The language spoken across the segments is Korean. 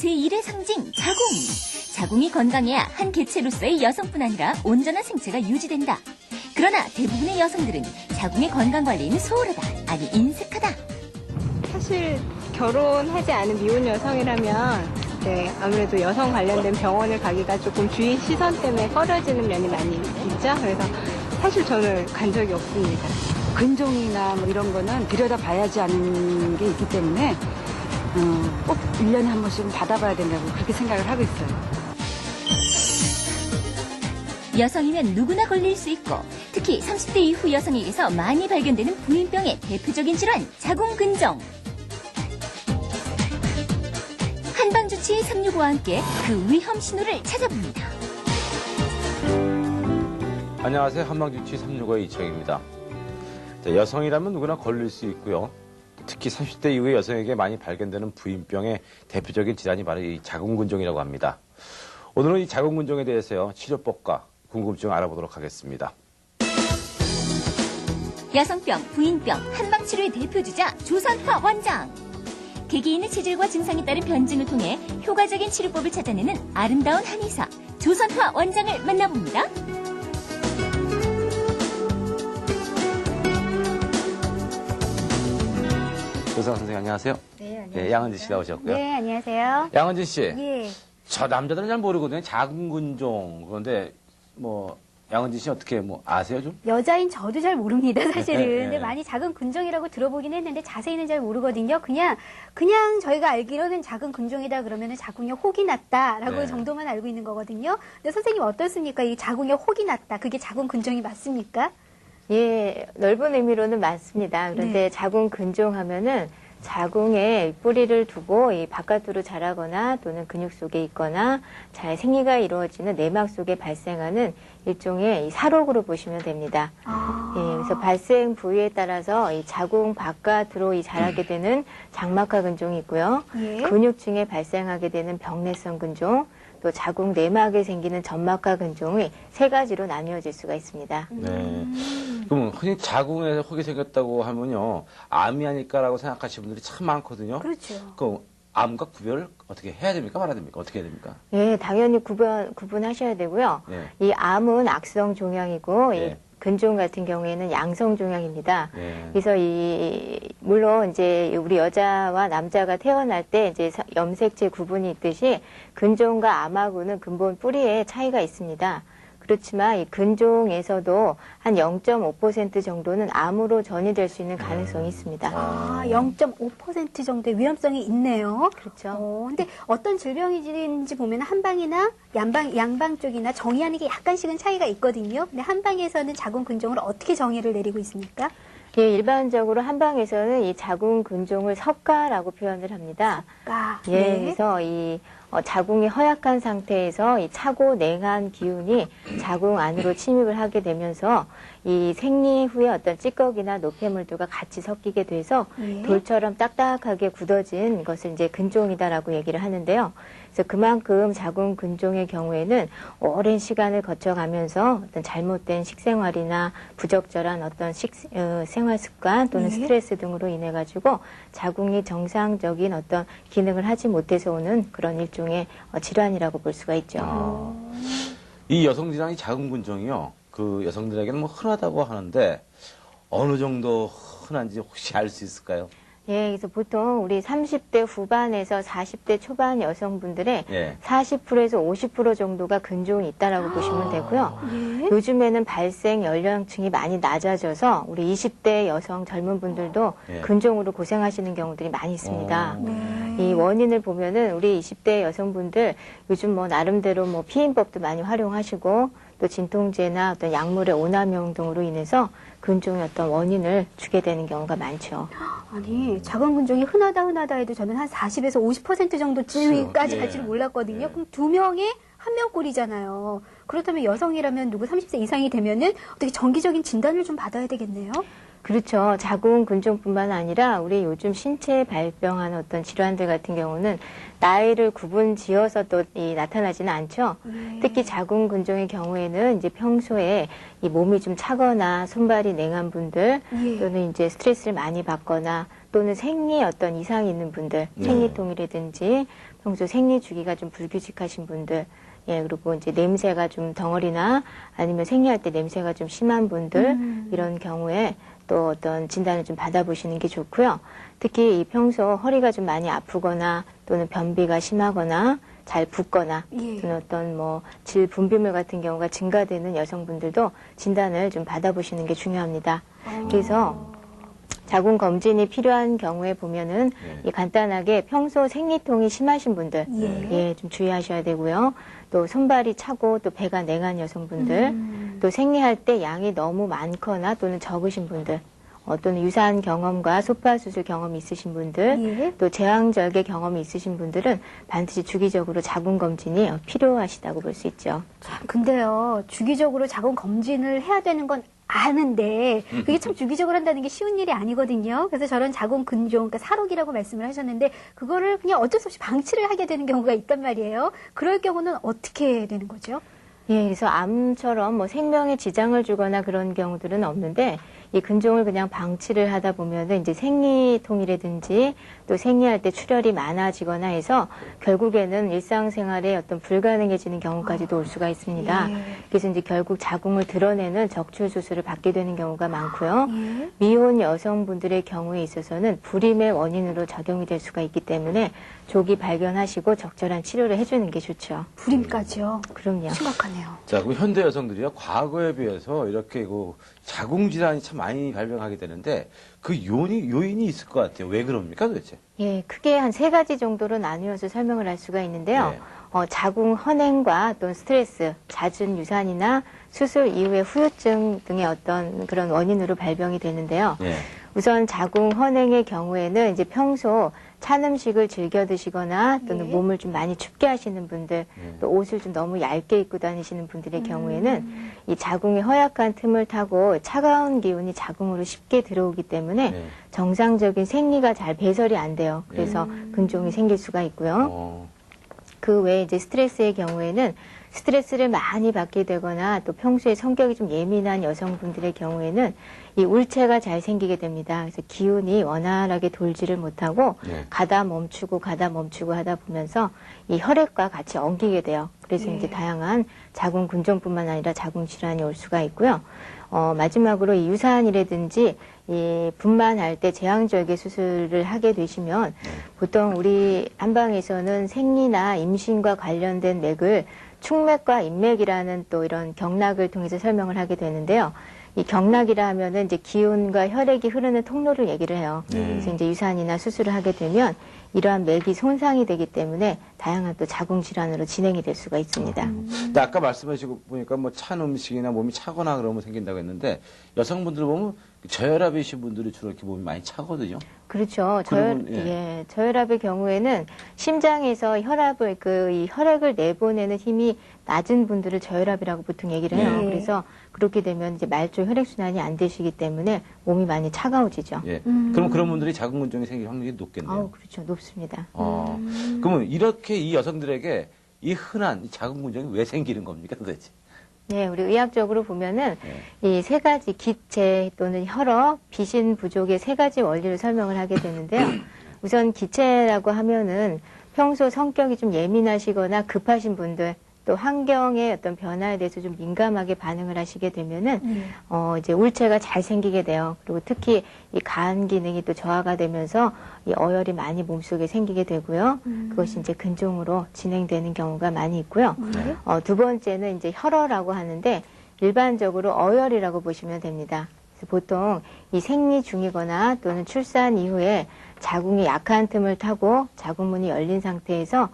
제1의 상징 자궁. 자궁이 건강해야 한 개체로서의 여성뿐 아니라 온전한 생체가 유지된다. 그러나 대부분의 여성들은 자궁의 건강관리는 소홀하다, 아니 인색하다. 사실 결혼하지 않은 미혼 여성이라면 아무래도 여성 관련된 병원을 가기가 조금 주위 시선 때문에 꺼려지는 면이 많이 있죠. 그래서 사실 저는 간 적이 없습니다. 근종이나 뭐 이런 거는 들여다봐야지 않는 게 있기 때문에 꼭 1년에 한 번씩은 받아봐야 된다고 그렇게 생각을 하고 있어요. 여성이면 누구나 걸릴 수 있고 특히 30대 이후 여성에게서 많이 발견되는 부인병의 대표적인 질환, 자궁근종. 한방주치 365와 함께 그 위험 신호를 찾아봅니다. 안녕하세요. 한방주치 365의 이청입니다. 여성이라면 누구나 걸릴 수 있고요. 특히 30대 이후의 여성에게 많이 발견되는 부인병의 대표적인 질환이 바로 이 자궁근종이라고 합니다. 오늘은 이 자궁근종에 대해서요, 치료법과 궁금증을 알아보도록 하겠습니다. 여성병, 부인병, 한방치료의 대표주자 조선화 원장. 개개인의 체질과 증상에 따른 변증을 통해 효과적인 치료법을 찾아내는 아름다운 한의사 조선화 원장을 만나봅니다. 조선화 선생님 안녕하세요. 네, 안녕하세요. 네, 양은지 씨 나오셨고요. 네, 안녕하세요. 양은지 씨, 예. 저 남자들은 잘 모르거든요. 자궁근종. 그런데 뭐 양은지 씨 어떻게 뭐 아세요 좀? 여자인 저도 잘 모릅니다, 사실은. 네. 근데 많이 자궁근종이라고 들어보긴 했는데 자세히는 잘 모르거든요. 그냥 저희가 알기로는 자궁근종이다 그러면 자궁에 혹이 났다라고 네. 정도만 알고 있는 거거든요. 근데 선생님 어떻습니까? 이 자궁에 혹이 났다. 그게 자궁근종이 맞습니까? 예, 넓은 의미로는 맞습니다. 그런데 네. 자궁근종 하면은 자궁에 뿌리를 두고 이 바깥으로 자라거나 또는 근육 속에 있거나 잘 생리가 이루어지는 내막 속에 발생하는 일종의 이 사록으로 보시면 됩니다. 예, 그래서 발생 부위에 따라서 이 자궁 바깥으로 자라게 되는 장막하 근종이 있고요. 예. 근육층에 발생하게 되는 병내성 근종, 또 자궁 내막에 생기는 점막하 근종의 세 가지로 나뉘어질 수가 있습니다. 네. 그럼 흔히 자궁에 혹이 생겼다고 하면요, 암이 아닐까라고 생각하시는 분들이 참 많거든요. 그렇죠. 그 암과 구별을 어떻게 해야 됩니까? 말아야 됩니까? 어떻게 해야 됩니까? 예, 당연히 구분하셔야 되고요. 네. 이 암은 악성 종양이고, 네. 이 근종 같은 경우에는 양성 종양입니다. 네. 그래서 물론 이제 우리 여자와 남자가 태어날 때 이제 염색체 구분이 있듯이 근종과 암하고는 근본 뿌리에 차이가 있습니다. 그렇지만 이 근종에서도 한 0.5% 정도는 암으로 전이될 수 있는 가능성이 있습니다. 아, 0.5% 정도의 위험성이 있네요. 그렇죠. 근데 어떤 질병인지 보면 한방이나 양방 쪽이나 정의하는 게 약간씩은 차이가 있거든요. 근데 한방에서는 자궁근종을 어떻게 정의를 내리고 있습니까? 예, 일반적으로 한방에서는 이 자궁근종을 석가라고 표현을 합니다. 예, 네. 그래서 자궁이 허약한 상태에서 이 차고 냉한 기운이 자궁 안으로 침입을 하게 되면서 이 생리 후에 어떤 찌꺼기나 노폐물들과 같이 섞이게 돼서 예. 돌처럼 딱딱하게 굳어진 것을 이제 근종이다라고 얘기를 하는데요. 그래서 그만큼 자궁 근종의 경우에는 오랜 시간을 거쳐가면서 어떤 잘못된 식생활이나 부적절한 어떤 생활 습관 또는 네. 스트레스 등으로 인해 가지고 자궁이 정상적인 어떤 기능을 하지 못해서 오는 그런 일종의 질환이라고 볼 수가 있죠. 이 여성 질환이 자궁근종이요, 그 여성들에게는 뭐 흔하다고 하는데 어느 정도 흔한지 혹시 알 수 있을까요? 예, 그래서 보통 우리 30대 후반에서 40대 초반 여성분들의 예. 40%에서 50% 정도가 근종이 있다라고 보시면 되고요. 예. 요즘에는 발생 연령층이 많이 낮아져서 우리 20대 여성 젊은 분들도 예. 근종으로 고생하시는 경우들이 많이 있습니다. 네. 이 원인을 보면은 우리 20대 여성분들 요즘 뭐 나름대로 뭐 피임법도 많이 활용하시고 또 진통제나 어떤 약물의 오남용 등으로 인해서 근종의 어떤 원인을 주게 되는 경우가 많죠. 아니, 자궁근종이 흔하다 해도 저는 한 40에서 50% 정도쯤까지 예. 갈 줄은 몰랐거든요. 예. 그럼 2명에 1명 꼴이잖아요. 그렇다면 여성이라면 누구 30세 이상이 되면은 어떻게 정기적인 진단을 좀 받아야 되겠네요. 그렇죠. 자궁 근종뿐만 아니라 우리 요즘 신체에 발병하는 어떤 질환들 같은 경우는 나이를 구분 지어서 또 나타나지는 않죠. 특히 자궁 근종의 경우에는 이제 평소에 이 몸이 좀 차거나 손발이 냉한 분들 예. 또는 이제 스트레스를 많이 받거나 또는 생리에 어떤 이상이 있는 분들, 생리통이라든지 평소 생리 주기가 좀 불규칙하신 분들, 예, 그리고 이제 냄새가 좀 덩어리나 아니면 생리할 때 냄새가 좀 심한 분들, 이런 경우에 또 어떤 진단을 좀 받아보시는 게 좋고요. 특히 이 평소 허리가 좀 많이 아프거나 또는 변비가 심하거나 잘 붓거나 예. 또는 어떤 뭐 질 분비물 같은 경우가 증가되는 여성분들도 진단을 좀 받아보시는 게 중요합니다. 그래서 자궁 검진이 필요한 경우에 보면은 네. 이 간단하게 평소 생리통이 심하신 분들 예, 좀 주의하셔야 되고요. 또 손발이 차고 또 배가 냉한 여성분들, 또 생리할 때 양이 너무 많거나 또는 적으신 분들, 또는 유사한 경험과 소파수술 경험이 있으신 분들, 예. 또 제왕절개 경험이 있으신 분들은 반드시 주기적으로 자궁 검진이 필요하시다고 볼 수 있죠. 근데요, 주기적으로 자궁 검진을 해야 되는 건 아는데 그게 참 주기적으로 한다는 게 쉬운 일이 아니거든요. 그래서 저런 자궁 근종, 그러니까 사록이라고 말씀을 하셨는데 그거를 그냥 어쩔 수 없이 방치를 하게 되는 경우가 있단 말이에요. 그럴 경우는 어떻게 되는 거죠? 예, 그래서 암처럼 뭐 생명에 지장을 주거나 그런 경우들은 없는데 이 근종을 그냥 방치를 하다 보면은 이제 생리통이라든지 또 생리할 때 출혈이 많아지거나 해서 결국에는 일상생활에 어떤 불가능해지는 경우까지도 올 수가 있습니다. 예. 그래서 이제 결국 자궁을 드러내는 적출 수술을 받게 되는 경우가 많고요. 예. 미혼 여성분들의 경우에 있어서는 불임의 원인으로 작용이 될 수가 있기 때문에 조기 발견하시고 적절한 치료를 해주는 게 좋죠. 불임까지요. 그럼요. 심각하네요. 자, 그럼 현대 여성들이요, 과거에 비해서 이렇게 그 자궁 질환이 참 많이 발병하게 되는데 그 요인이 있을 것 같아요. 왜 그럽니까 도대체? 예, 크게 한 3가지 정도로 나누어서 설명을 할 수가 있는데요. 네. 자궁 헌행과 또는 스트레스, 잦은 유산이나 수술 이후의 후유증 등의 어떤 그런 원인으로 발병이 되는데요. 네. 우선 자궁 헌행의 경우에는 이제 평소 찬 음식을 즐겨 드시거나 또는 예. 몸을 좀 많이 춥게 하시는 분들, 또 옷을 좀 너무 얇게 입고 다니시는 분들의 경우에는 이 자궁의 허약한 틈을 타고 차가운 기운이 자궁으로 쉽게 들어오기 때문에 네. 정상적인 생리가 잘 배설이 안 돼요. 그래서 근종이 생길 수가 있고요. 어, 그 외에 이제 스트레스의 경우에는 스트레스를 많이 받게 되거나 또 평소에 성격이 좀 예민한 여성분들의 경우에는 이 울체가 잘 생기게 됩니다. 그래서 기운이 원활하게 돌지를 못하고 네. 가다 멈추고 하다 보면서 이 혈액과 같이 엉키게 돼요. 그래서 예. 이제 다양한 자궁 근종뿐만 아니라 자궁 질환이 올 수가 있고요. 마지막으로 이 유산이라든지 이 분만할 때 제왕절개 수술을 하게 되시면 보통 우리 한방에서는 생리나 임신과 관련된 맥을 축맥과 인맥이라는 또 이런 경락을 통해서 설명을 하게 되는데요. 이 경락이라 하면은 이제 기운과 혈액이 흐르는 통로를 얘기를 해요. 그래서 이제 유산이나 수술을 하게 되면 이러한 맥이 손상이 되기 때문에 다양한 또 자궁 질환으로 진행이 될 수가 있습니다. 근데 아까 말씀하시고 보니까 뭐 찬 음식이나 몸이 차거나 그러면 생긴다고 했는데 여성분들 보면 저혈압이신 분들이 주로 이렇게 몸이 많이 차거든요. 그렇죠. 그러면, 예. 예, 저혈압의 경우에는 심장에서 혈압을 이 혈액을 내보내는 힘이 낮은 분들을 저혈압이라고 보통 얘기를 해요. 네. 그래서 그렇게 되면 이제 말초 혈액 순환이 안 되시기 때문에 몸이 많이 차가워지죠. 예. 그럼 그런 분들이 자궁 근종이 생길 확률이 높겠네요. 아우, 그렇죠. 높습니다. 그러면 이렇게 이 여성들에게 이 흔한 이 자궁 근종이 왜 생기는 겁니까 도대체? 네, 우리 의학적으로 보면은 네. 이 3가지 기체 또는 혈어, 비신 부족의 3가지 원리를 설명을 하게 되는데요. 우선 기체라고 하면은 평소 성격이 좀 예민하시거나 급하신 분들, 또 환경의 어떤 변화에 대해서 좀 민감하게 반응을 하시게 되면은 이제 울체가 잘 생기게 돼요. 그리고 특히 이 간 기능이 또 저하가 되면서 이 어혈이 많이 몸속에 생기게 되고요. 그것이 이제 근종으로 진행되는 경우가 많이 있고요. 두 번째는 이제 혈어라고 하는데 일반적으로 어혈이라고 보시면 됩니다. 그래서 보통 이 생리 중이거나 또는 출산 이후에 자궁이 약한 틈을 타고 자궁문이 열린 상태에서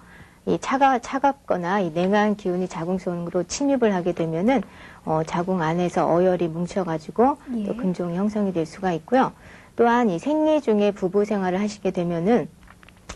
이 차갑거나 이 냉한 기운이 자궁 속으로 침입을 하게 되면은 자궁 안에서 어혈이 뭉쳐가지고 예. 또 근종이 형성이 될 수가 있고요. 또한 이 생리 중에 부부 생활을 하시게 되면은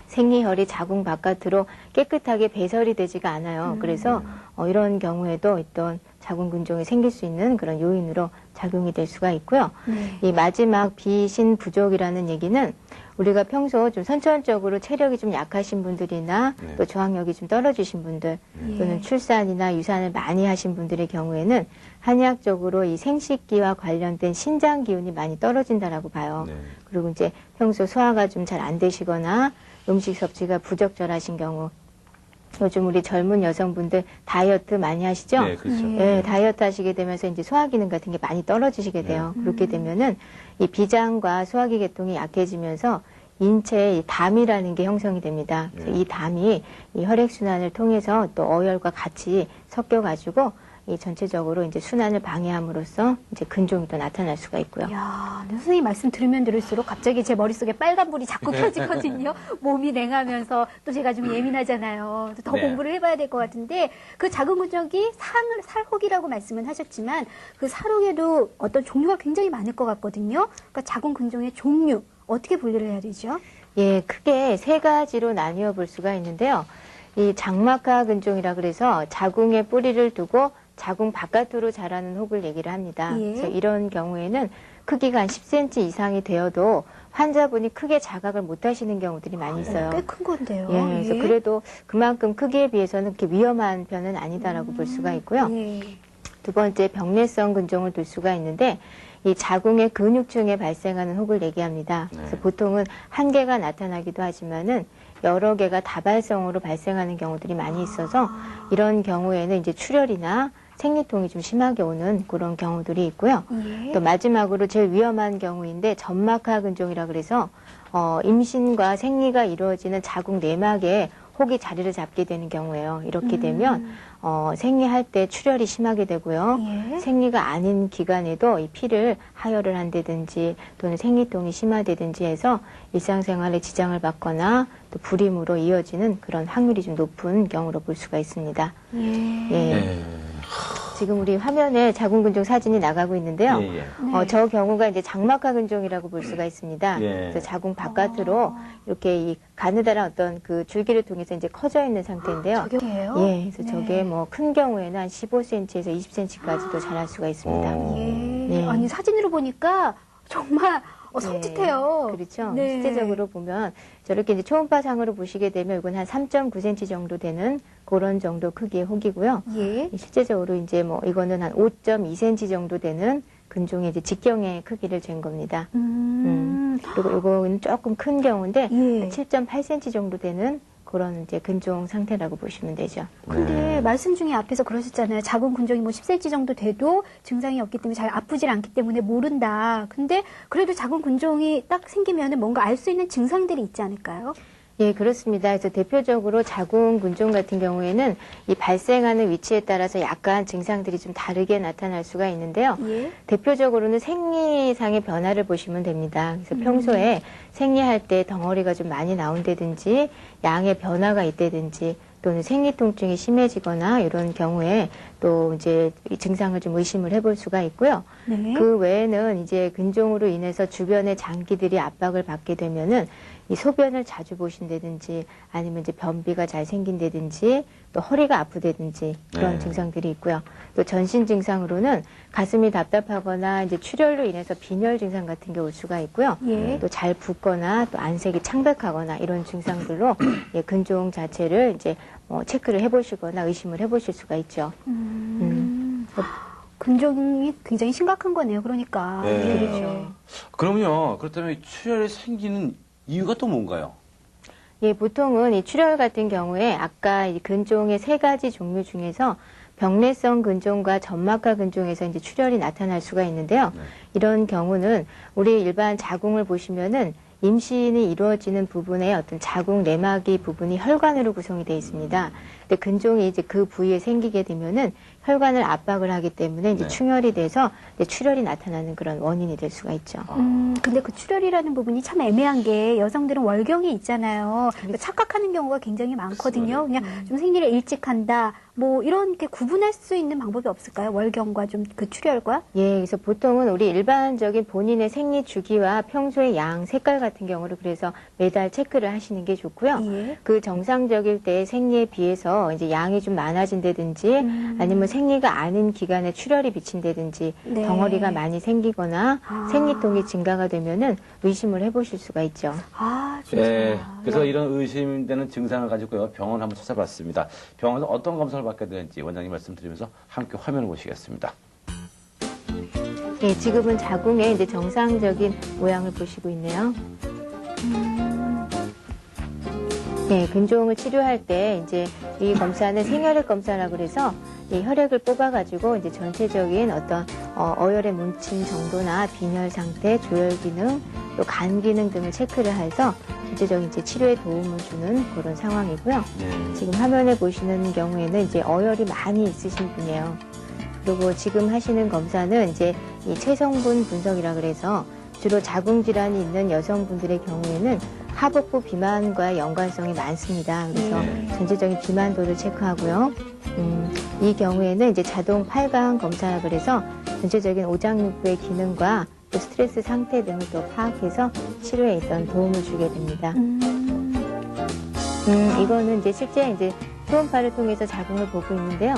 생리혈이 자궁 바깥으로 깨끗하게 배설이 되지가 않아요. 그래서 이런 경우에도 어떤 자궁 근종이 생길 수 있는 그런 요인으로 작용이 될 수가 있고요. 네. 이 마지막 비신 부족이라는 얘기는 우리가 평소 좀 선천적으로 체력이 좀 약하신 분들이나 네. 또 저항력이 좀 떨어지신 분들 또는 출산이나 유산을 많이 하신 분들의 경우에는 한의학적으로 이 생식기와 관련된 신장 기운이 많이 떨어진다라고 봐요. 네. 그리고 이제 평소 소화가 좀 잘 안 되시거나 음식 섭취가 부적절하신 경우 요즘 우리 젊은 여성분들 다이어트 많이 하시죠? 네, 그렇죠. 네, 다이어트 하시게 되면서 이제 소화 기능 같은 게 많이 떨어지시게 돼요. 그렇게 되면은 이 비장과 소화기 계통이 약해지면서 인체에 이 담이라는 게 형성이 됩니다. 그래서 이 담이 이 혈액순환을 통해서 또 어혈과 같이 섞여가지고 이 전체적으로 이제 순환을 방해함으로써 이제 근종이 또 나타날 수가 있고요. 야, 선생님 말씀 들으면 들을수록 갑자기 제 머릿속에 빨간불이 자꾸 켜지거든요. 몸이 냉하면서 또 제가 좀 예민하잖아요. 더 네. 공부를 해봐야 될 것 같은데 그 작은 근종이 살혹이라고 말씀은 하셨지만 그 살혹에도 어떤 종류가 굉장히 많을 것 같거든요. 그러니까 작은 근종의 종류 어떻게 분류를 해야 되죠? 예, 크게 세 가지로 나뉘어 볼 수가 있는데요. 이 장막하 근종이라 그래서 자궁에 뿌리를 두고 자궁 바깥으로 자라는 혹을 얘기를 합니다. 예. 그래서 이런 경우에는 크기가 한 10cm 이상이 되어도 환자분이 크게 자각을 못 하시는 경우들이 많이 있어요. 꽤 큰 건데요. 예, 그래서 그래도 그만큼 크기에 비해서는 그렇게 위험한 편은 아니다라고 볼 수가 있고요. 예. 두 번째 병례성 근종을 둘 수가 있는데 이 자궁의 근육층에 발생하는 혹을 얘기합니다. 그래서 보통은 한 개가 나타나기도 하지만은 여러 개가 다발성으로 발생하는 경우들이 많이 있어서 이런 경우에는 이제 출혈이나 생리통이 좀 심하게 오는 그런 경우들이 있고요. 예. 또 마지막으로 제일 위험한 경우인데 점막하 근종이라 그래서 임신과 생리가 이루어지는 자궁 내막에 혹이 자리를 잡게 되는 경우예요. 이렇게 되면 생리할 때 출혈이 심하게 되고요. 예. 생리가 아닌 기간에도 이 피를 하혈을 한다든지 또는 생리통이 심하다든지 해서 일상생활에 지장을 받거나 또 불임으로 이어지는 그런 확률이 좀 높은 경우로 볼 수가 있습니다. 예. 예. 지금 우리 화면에 자궁근종 사진이 나가고 있는데요. 예, 예. 저 경우가 이제 장막하 근종이라고 볼 수가 있습니다. 예. 그래서 자궁 바깥으로 이렇게 이 가느다란 어떤 그 줄기를 통해서 이제 커져 있는 상태인데요. 저게요? 예, 그래서 네. 저게 뭐 큰 경우에는 한 15cm에서 20cm까지도 자랄 수가 있습니다. 예. 네. 아니 사진으로 보니까 정말 섬찟해요. 네, 그렇죠. 네. 실제적으로 보면 저렇게 이제 초음파상으로 보시게 되면 이건 한 3.9cm 정도 되는 그런 정도 크기의 혹이고요. 예. 실제적으로 이제 뭐 이거는 한 5.2cm 정도 되는 근종의 이제 직경의 크기를 잰 겁니다. 그리고 이거는 조금 큰 경우인데 예. 7.8cm 정도 되는 그런 이제 근종 상태라고 보시면 되죠. 근데 말씀 중에 앞에서 그러셨잖아요. 자궁 근종이 뭐 10cm 정도 돼도 증상이 없기 때문에 잘 아프질 않기 때문에 모른다. 근데 그래도 자궁 근종이 딱 생기면은 뭔가 알 수 있는 증상들이 있지 않을까요? 예, 그렇습니다. 그래서 대표적으로 자궁 근종 같은 경우에는 이 발생하는 위치에 따라서 약간 증상들이 좀 다르게 나타날 수가 있는데요. 예. 대표적으로는 생리상의 변화를 보시면 됩니다. 그래서 평소에 생리할 때 덩어리가 좀 많이 나온다든지 양의 변화가 있다든지 또는 생리통증이 심해지거나 이런 경우에 또 이제 이 증상을 좀 의심을 해볼 수가 있고요. 네. 그 외에는 이제 근종으로 인해서 주변의 장기들이 압박을 받게 되면은 이 소변을 자주 보신다든지 아니면 이제 변비가 잘 생긴다든지 또 허리가 아프다든지 그런 네. 증상들이 있고요. 또 전신 증상으로는 가슴이 답답하거나 이제 출혈로 인해서 빈혈 증상 같은 게 올 수가 있고요. 예. 또 잘 붓거나 또 안색이 창백하거나 이런 증상들로 예, 근종 자체를 이제 체크를 해보시거나 의심을 해보실 수가 있죠. 근종이 굉장히 심각한 거네요. 그러니까. 네. 그렇죠. 그러면요, 그렇다면 출혈이 생기는 이유가 또 뭔가요? 예, 보통은 이 출혈 같은 경우에 아까 이 근종의 세 가지 종류 중에서 병례성 근종과 점막하 근종에서 이제 출혈이 나타날 수가 있는데요. 네. 이런 경우는 우리 일반 자궁을 보시면은 임신이 이루어지는 부분에 어떤 자궁 내막이 부분이 혈관으로 구성이 되어 있습니다. 근데 근종이 이제 그 부위에 생기게 되면은 혈관을 압박을 하기 때문에 이제 네. 충혈이 돼서 이제 출혈이 나타나는 그런 원인이 될 수가 있죠. 근데 그 출혈이라는 부분이 참 애매한 게 여성들은 월경이 있잖아요. 그러니까 착각하는 경우가 굉장히 많거든요. 그냥 좀 생리를 일찍 한다. 뭐 이런 게 구분할 수 있는 방법이 없을까요? 월경과 좀 그 출혈과? 예, 그래서 보통은 우리 일반적인 본인의 생리 주기와 평소의 양 색깔 같은 경우를 그래서 매달 체크를 하시는 게 좋고요. 예. 그 정상적일 때 생리에 비해서 이제 양이 좀 많아진다든지 아니면 생리가 아닌 기간에 출혈이 비친다든지 네. 덩어리가 많이 생기거나 생리통이 증가가 되면은 의심을 해보실 수가 있죠. 아, 진짜. 네, 그래서 이런 의심되는 증상을 가지고요, 병원 한번 찾아봤습니다. 병원에서 어떤 검사를 받게 되는지 원장님 말씀드리면서 함께 화면을 보시겠습니다. 예, 지금은 자궁의 이제 정상적인 모양을 보시고 있네요. 네, 근종을 치료할 때 이제 이 검사는 생혈액 검사라고 그래서 이 혈액을 뽑아가지고 이제 전체적인 어떤 어혈의 뭉침 정도나 빈혈 상태, 조혈 기능, 또 간 기능 등을 체크를 해서 전체적인 이제 치료에 도움을 주는 그런 상황이고요. 네. 지금 화면에 보시는 경우에는 이제 어혈이 많이 있으신 분이에요. 그리고 지금 하시는 검사는 이제 이 체성분 분석이라 그래서 주로 자궁 질환이 있는 여성분들의 경우에는 하복부 비만과 연관성이 많습니다. 그래서 전체적인 비만도를 체크하고요. 이 경우에는 이제 자동 8강 검사라 그래서 전체적인 오장육부의 기능과 또 스트레스 상태 등을 또 파악해서 치료에 있던 도움을 주게 됩니다. 이거는 이제 실제 이제 초음파를 통해서 자궁을 보고 있는데요.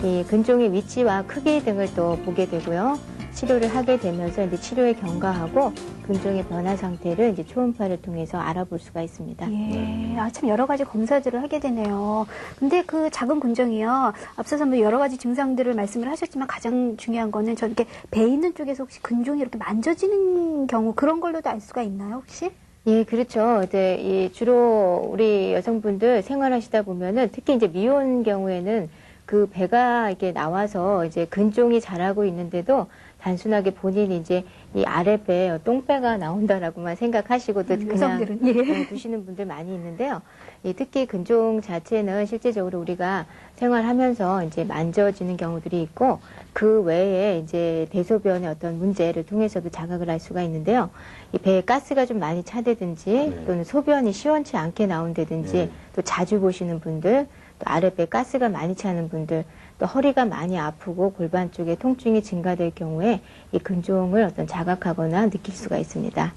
이 근종의 위치와 크기 등을 또 보게 되고요. 치료를 하게 되면서 이제 치료에 경과하고 근종의 변화 상태를 이제 초음파를 통해서 알아볼 수가 있습니다. 예, 참 여러 가지 검사들을 하게 되네요. 근데 그 자궁 근종이요. 앞서서 뭐 여러 가지 증상들을 말씀을 하셨지만 가장 중요한 거는 저 이렇게 배 있는 쪽에서 혹시 근종이 이렇게 만져지는 경우 그런 걸로도 알 수가 있나요, 혹시? 예, 그렇죠. 이제 이 주로 우리 여성분들 생활하시다 보면은 특히 이제 미혼 경우에는 그 배가 이렇게 나와서 이제 근종이 자라고 있는데도 단순하게 본인이 이제 이 아랫배 똥배가 나온다라고만 생각하시고 또 그냥 여성들은 예. 두시는 분들 많이 있는데요. 이 특히 근종 자체는 실제적으로 우리가 생활하면서 이제 만져지는 경우들이 있고 그 외에 이제 대소변의 어떤 문제를 통해서도 자각을 할 수가 있는데요. 이 배에 가스가 좀 많이 차대든지 또는 소변이 시원치 않게 나온다든지 또 자주 보시는 분들 또 아랫배 가스가 많이 차는 분들 또 허리가 많이 아프고 골반 쪽에 통증이 증가될 경우에 이 근종을 어떤 자각하거나 느낄 수가 있습니다.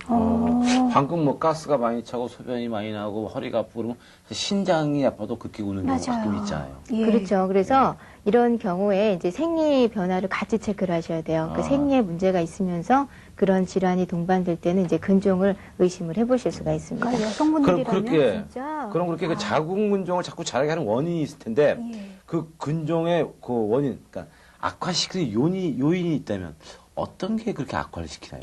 방금 뭐 가스가 많이 차고 소변이 많이 나고 허리가 아프고 그러면 신장이 아파도 그렇게 우는 경우가 가끔 있잖아요. 예. 그렇죠. 그래서 이런 경우에 이제 생리 변화를 같이 체크를 하셔야 돼요. 그 생리에 문제가 있으면서 그런 질환이 동반될 때는 이제 근종을 의심을 해보실 수가 있습니다. 그러니까 여성분들이라면 그렇게 진짜 그럼 그렇게 그 자궁 근종을 자꾸 자라게 하는 원인이 있을 텐데 예. 그 근종의 그 원인, 그러니까 악화시키는 요인이 있다면 어떤 게 그렇게 악화를 시키나요?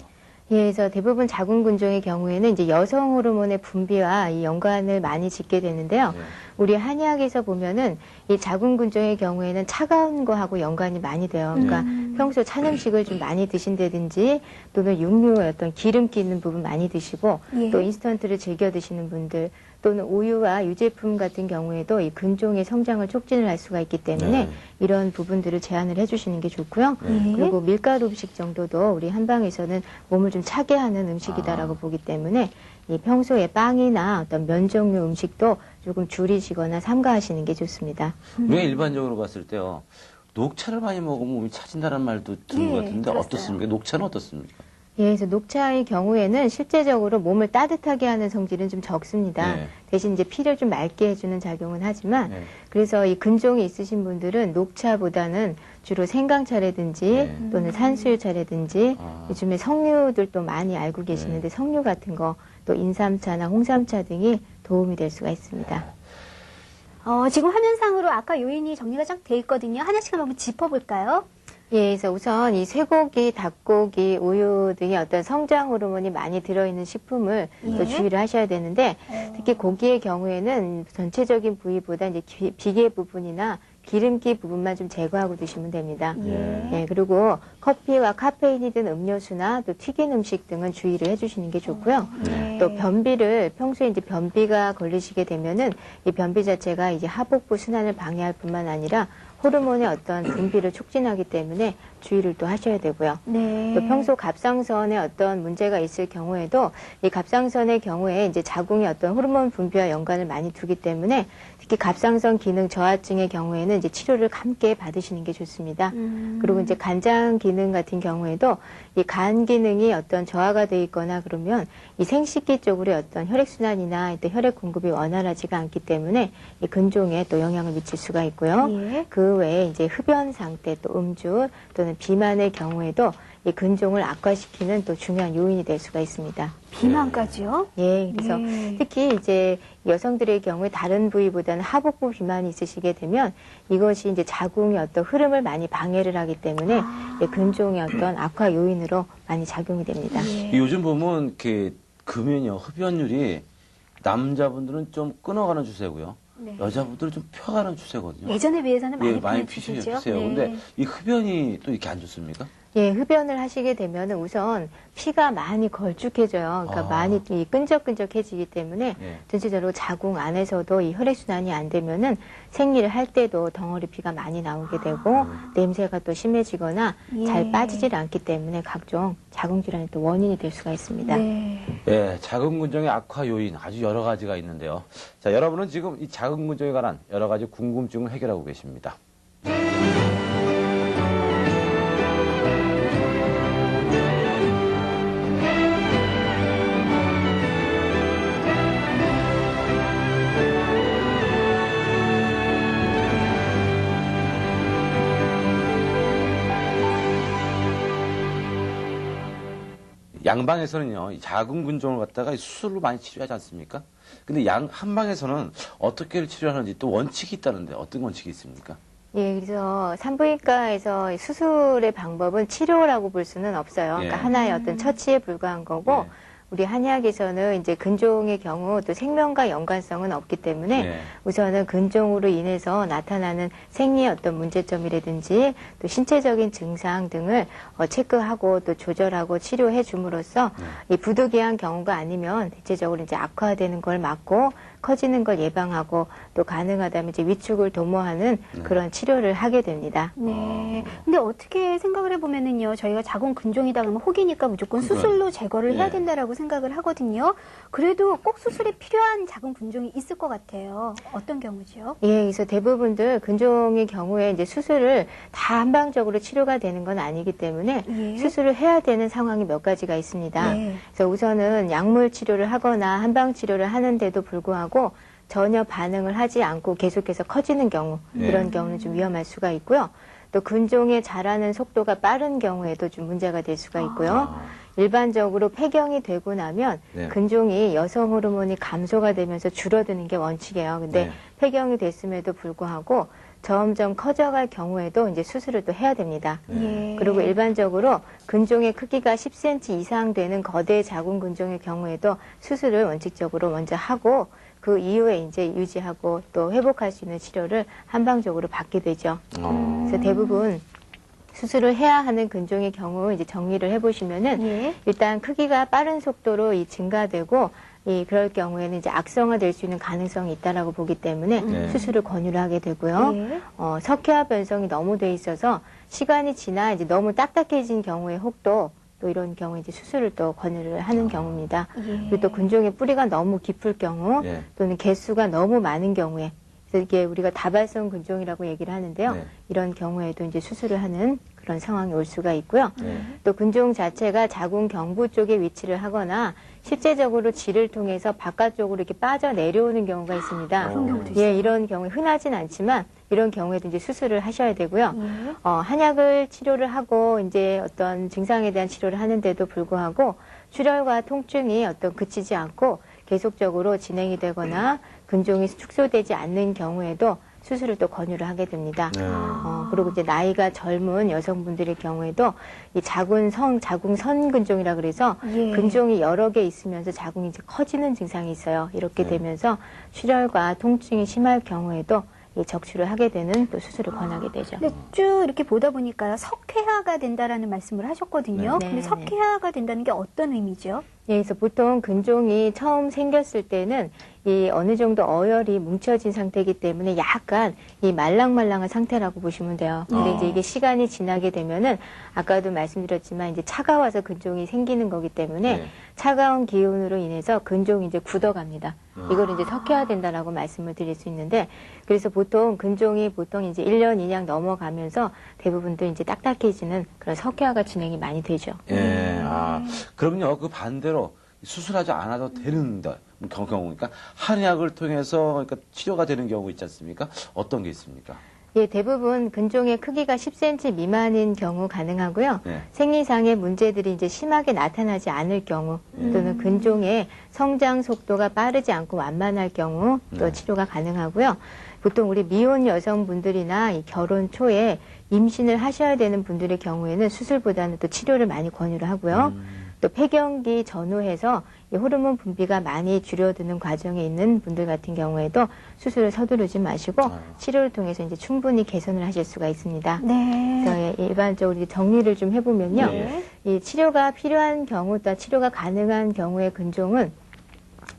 예, 그래서 대부분 자궁 근종의 경우에는 이제 여성 호르몬의 분비와 이 연관을 많이 짓게 되는데요. 우리 한의학에서 보면은 이 자궁 근종의 경우에는 차가운 거하고 연관이 많이 돼요. 그러니까 평소 찬 음식을 좀 많이 드신다든지 또는 육류의 어떤 기름기 있는 부분 많이 드시고 예. 또 인스턴트를 즐겨 드시는 분들 또는 우유와 유제품 같은 경우에도 이 근종의 성장을 촉진을 할 수가 있기 때문에 이런 부분들을 제한을 해주시는 게 좋고요. 그리고 밀가루 음식 정도도 우리 한방에서는 몸을 좀 차게 하는 음식이다라고 보기 때문에 이 평소에 빵이나 어떤 면 종류 음식도 조금 줄이시거나 삼가하시는 게 좋습니다. 우리가 일반적으로 봤을 때요, 녹차를 많이 먹으면 몸이 차진다는 말도 듣는 것 같은데 들었어요. 어떻습니까? 녹차는 어떻습니까? 예, 그래서 녹차의 경우에는 실제적으로 몸을 따뜻하게 하는 성질은 좀 적습니다. 네. 대신 이제 피를 좀 맑게 해주는 작용은 하지만, 네. 그래서 이 근종이 있으신 분들은 녹차보다는 주로 생강차라든지 또는 산수유차라든지 요즘에 석류들도 많이 알고 계시는데 석류 같은 거 또 인삼차나 홍삼차 등이 도움이 될 수가 있습니다. 지금 화면상으로 아까 요인이 정리가 쫙 돼 있거든요. 하나씩 한번 짚어볼까요? 예, 그래서 우선 이 쇠고기, 닭고기, 우유 등의 어떤 성장 호르몬이 많이 들어있는 식품을 또 주의를 하셔야 되는데 특히 고기의 경우에는 전체적인 부위보다 이제 비계 부분이나 기름기 부분만 좀 제거하고 드시면 됩니다. 예, 그리고 커피와 카페인이 든 음료수나 또 튀긴 음식 등은 주의를 해주시는 게 좋고요. 또 변비를 평소에 이제 변비가 걸리시게 되면은 이 변비 자체가 이제 하복부 순환을 방해할 뿐만 아니라 호르몬의 어떤 분비를 촉진하기 때문에 주의를 또 하셔야 되고요. 네. 또 평소 갑상선에 어떤 문제가 있을 경우에도 이 갑상선의 경우에 이제 자궁의 어떤 호르몬 분비와 연관을 많이 두기 때문에 특히 갑상선 기능 저하증의 경우에는 이제 치료를 함께 받으시는 게 좋습니다. 그리고 이제 간장 기능 같은 경우에도 이 간 기능이 어떤 저하가 돼 있거나 그러면 이 생식기 쪽으로의 어떤 혈액순환이나 혈액 공급이 원활하지가 않기 때문에 이 근종에 또 영향을 미칠 수가 있고요. 예. 그 외에 이제 흡연 상태 또 음주 또는 비만의 경우에도 이 근종을 악화시키는 또 중요한 요인이 될 수가 있습니다. 비만까지요? 예, 그래서 예. 특히 이제 여성들의 경우에 다른 부위보다는 하복부 비만이 있으시게 되면 이것이 이제 자궁의 어떤 흐름을 많이 방해를 하기 때문에 근종의 어떤 악화 요인으로 많이 작용이 됩니다. 요즘 보면 이렇게 금연요, 흡연율이 남자분들은 좀 끊어가는 추세고요. 네. 여자분들은 좀 펴가는 추세거든요. 예전에 비해서는 많이 예, 많이 피시죠. 피세요. 근데 이 흡연이 또 이렇게 안 좋습니까? 예, 흡연을 하시게 되면은 우선 피가 많이 걸쭉해져요. 그러니까 아. 많이 이 끈적끈적해지기 때문에 예. 전체적으로 자궁 안에서도 이 혈액순환이 안 되면은 생리를 할 때도 덩어리 피가 많이 나오게 되고 냄새가 또 심해지거나 예. 잘 빠지질 않기 때문에 각종 자궁 질환의 또 원인이 될 수가 있습니다. 네. 예, 자궁근종의 악화 요인 아주 여러 가지가 있는데요. 자, 여러분은 지금 이 자궁근종에 관한 여러 가지 궁금증을 해결하고 계십니다. 양방에서는요, 이 자궁근종을 갖다가 수술로 많이 치료하지 않습니까? 근데 한방에서는 어떻게 치료하는지 또 원칙이 있다는데 어떤 원칙이 있습니까? 예, 그래서 산부인과에서 수술의 방법은 치료라고 볼 수는 없어요. 예. 그러니까 하나의 어떤 처치에 불과한 거고, 예. 우리 한의학에서는 이제 근종의 경우 또 생명과 연관성은 없기 때문에 예. 우선은 근종으로 인해서 나타나는 생리의 어떤 문제점이라든지 또 신체적인 증상 등을 체크하고 또 조절하고 치료해 줌으로써 이 부득이한 경우가 아니면 대체적으로 이제 악화되는 걸 막고 커지는 걸 예방하고 또 가능하다면 이제 위축을 도모하는 그런 치료를 하게 됩니다. 네. 근데 어떻게 생각을 해보면은요, 저희가 자궁 근종이다 그러면 혹이니까 무조건 수술로 제거를 해야 예. 된다라고 생각을 하거든요. 그래도 꼭 수술이 필요한 자궁 근종이 있을 것 같아요. 어떤 경우죠? 예, 그래서 대부분들 근종의 경우에 이제 수술을 다 한방적으로 치료가 되는 건 아니기 때문에 예. 수술을 해야 되는 상황이 몇 가지가 있습니다. 네. 그래서 우선은 약물 치료를 하거나 한방 치료를 하는데도 불구하고 전혀 반응을 하지 않고 계속해서 커지는 경우, 네. 이런 경우는 좀 위험할 수가 있고요. 또 근종의 자라는 속도가 빠른 경우에도 좀 문제가 될 수가 있고요. 일반적으로 폐경이 되고 나면 네. 근종이 여성 호르몬이 감소가 되면서 줄어드는 게 원칙이에요. 근데 네. 폐경이 됐음에도 불구하고 점점 커져갈 경우에도 이제 수술을 또 해야 됩니다. 예. 그리고 일반적으로 근종의 크기가 10cm 이상 되는 거대 자궁 근종의 경우에도 수술을 원칙적으로 먼저 하고 그 이후에 이제 유지하고 또 회복할 수 있는 치료를 한방적으로 받게 되죠. 그래서 대부분 수술을 해야 하는 근종의 경우 이제 정리를 해보시면은 예. 일단 크기가 빠른 속도로 증가되고 그럴 경우에는 이제 악성화될 수 있는 가능성이 있다라고 보기 때문에 네. 수술을 권유를 하게 되고요. 예. 석회화 변성이 너무 돼 있어서 시간이 지나 이제 너무 딱딱해진 경우에 혹도 또 이런 경우에 이제 수술을 또 권유를 하는 경우입니다. 예. 그리고 또 근종의 뿌리가 너무 깊을 경우 예. 또는 개수가 너무 많은 경우에 그래서 이게 우리가 다발성 근종이라고 얘기를 하는데요. 네. 이런 경우에도 이제 수술을 하는 그런 상황이 올 수가 있고요. 네. 또 근종 자체가 자궁 경부 쪽에 위치를 하거나 실제적으로 질을 통해서 바깥쪽으로 이렇게 빠져 내려오는 경우가 있습니다. 그런 경우도 있어요. 예, 이런 경우에 흔하진 않지만 이런 경우에도 이제 수술을 하셔야 되고요. 예. 한약을 치료를 하고 이제 어떤 증상에 대한 치료를 하는데도 불구하고 출혈과 통증이 그치지 않고 계속적으로 진행이 되거나 근종이 축소되지 않는 경우에도 수술을 또 권유를 하게 됩니다. 네. 그리고 이제 나이가 젊은 여성분들의 경우에도 이 자궁선 근종이라 그래서 예. 근종이 여러 개 있으면서 자궁이 이제 커지는 증상이 있어요. 이렇게 네. 되면서 출혈과 통증이 심할 경우에도 이 적출을 하게 되는 또 수술을 권하게 되죠. 근데 쭉 이렇게 보다 보니까요, 석회화가 된다라는 말씀을 하셨거든요. 네. 근데 네. 석회화가 된다는 게 어떤 의미죠? 예, 그래서 보통 근종이 처음 생겼을 때는 이 어느 정도 어혈이 뭉쳐진 상태이기 때문에 약간 이 말랑말랑한 상태라고 보시면 돼요. 근데 이제 이게 시간이 지나게 되면은 아까도 말씀드렸지만 이제 차가워서 근종이 생기는 거기 때문에 네. 차가운 기운으로 인해서 근종이 이제 굳어갑니다. 이걸 이제 석회화된다라고 말씀을 드릴 수 있는데 그래서 보통 근종이 보통 이제 1년, 2년 넘어가면서 대부분도 이제 딱딱해지는 그런 석회화가 진행이 많이 되죠. 예, 그럼요. 그 반대로 수술하지 않아도 되는 경우니까 한약을 통해서 그러니까 치료가 되는 경우 있지 않습니까? 어떤 게 있습니까? 예, 대부분 근종의 크기가 10cm 미만인 경우 가능하고요. 네. 생리상의 문제들이 이제 심하게 나타나지 않을 경우 또는 근종의 성장 속도가 빠르지 않고 완만할 경우 또 네. 치료가 가능하고요. 보통 우리 미혼 여성분들이나 이 결혼 초에 임신을 하셔야 되는 분들의 경우에는 수술보다는 또 치료를 많이 권유를 하고요. 또 폐경기 전후해서 이 호르몬 분비가 많이 줄어드는 과정에 있는 분들 같은 경우에도 수술을 서두르지 마시고 치료를 통해서 이제 충분히 개선을 하실 수가 있습니다. 네. 그래서 일반적으로 이제 정리를 좀 해보면요. 네. 이 치료가 필요한 경우, 또 치료가 가능한 경우의 근종은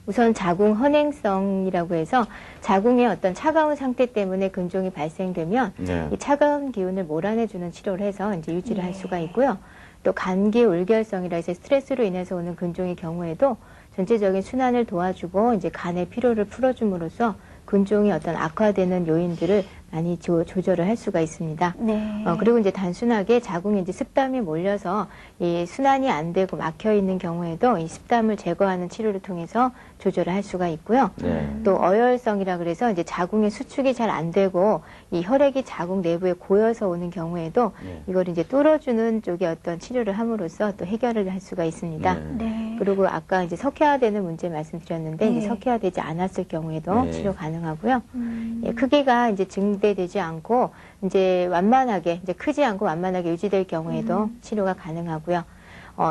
우선 자궁 헌행성이라고 해서 자궁의 어떤 차가운 상태 때문에 근종이 발생되면 네. 이 차가운 기운을 몰아내주는 치료를 해서 이제 유지를 할 수가 있고요. 또 감기 울결성이라 해서 스트레스로 인해서 오는 근종의 경우에도 전체적인 순환을 도와주고 이제 간의 피로를 풀어줌으로써 근종이 어떤 악화되는 요인들을 많이 조절을 할 수가 있습니다. 네. 그리고 이제 단순하게 자궁에 이제 습담이 몰려서 이 순환이 안 되고 막혀 있는 경우에도 이 습담을 제거하는 치료를 통해서 조절을 할 수가 있고요. 네. 또 어혈성이라 그래서 이제 자궁의 수축이 잘 안 되고 이 혈액이 자궁 내부에 고여서 오는 경우에도 네. 이걸 이제 뚫어주는 쪽의 어떤 치료를 함으로써 또 해결을 할 수가 있습니다. 네. 네. 그리고 아까 이제 석회화되는 문제 말씀드렸는데 네. 이제 석회화되지 않았을 경우에도 네. 치료 가능하고요. 예, 크기가 이제 증대되지 않고 이제 완만하게 이제 크지 않고 완만하게 유지될 경우에도 치료가 가능하고요.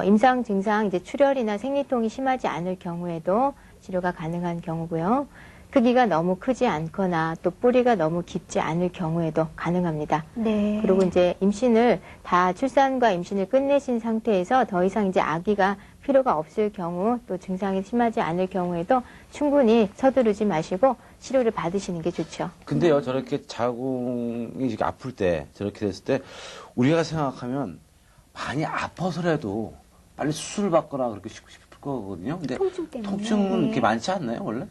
임상 증상 이제 출혈이나 생리통이 심하지 않을 경우에도 치료가 가능한 경우고요. 크기가 너무 크지 않거나 또 뿌리가 너무 깊지 않을 경우에도 가능합니다. 네. 그리고 이제 임신을 다 출산과 임신을 끝내신 상태에서 더 이상 이제 아기가 필요가 없을 경우 또 증상이 심하지 않을 경우에도 충분히 서두르지 마시고 치료를 받으시는 게 좋죠. 근데요, 저렇게 자궁이 이렇게 아플 때, 저렇게 됐을 때, 우리가 생각하면 많이 아파서라도 빨리 수술을 받거나 그렇게 싶을 거거든요. 근데 통증 때문에. 통증은 네. 그렇게 많지 않나요, 원래?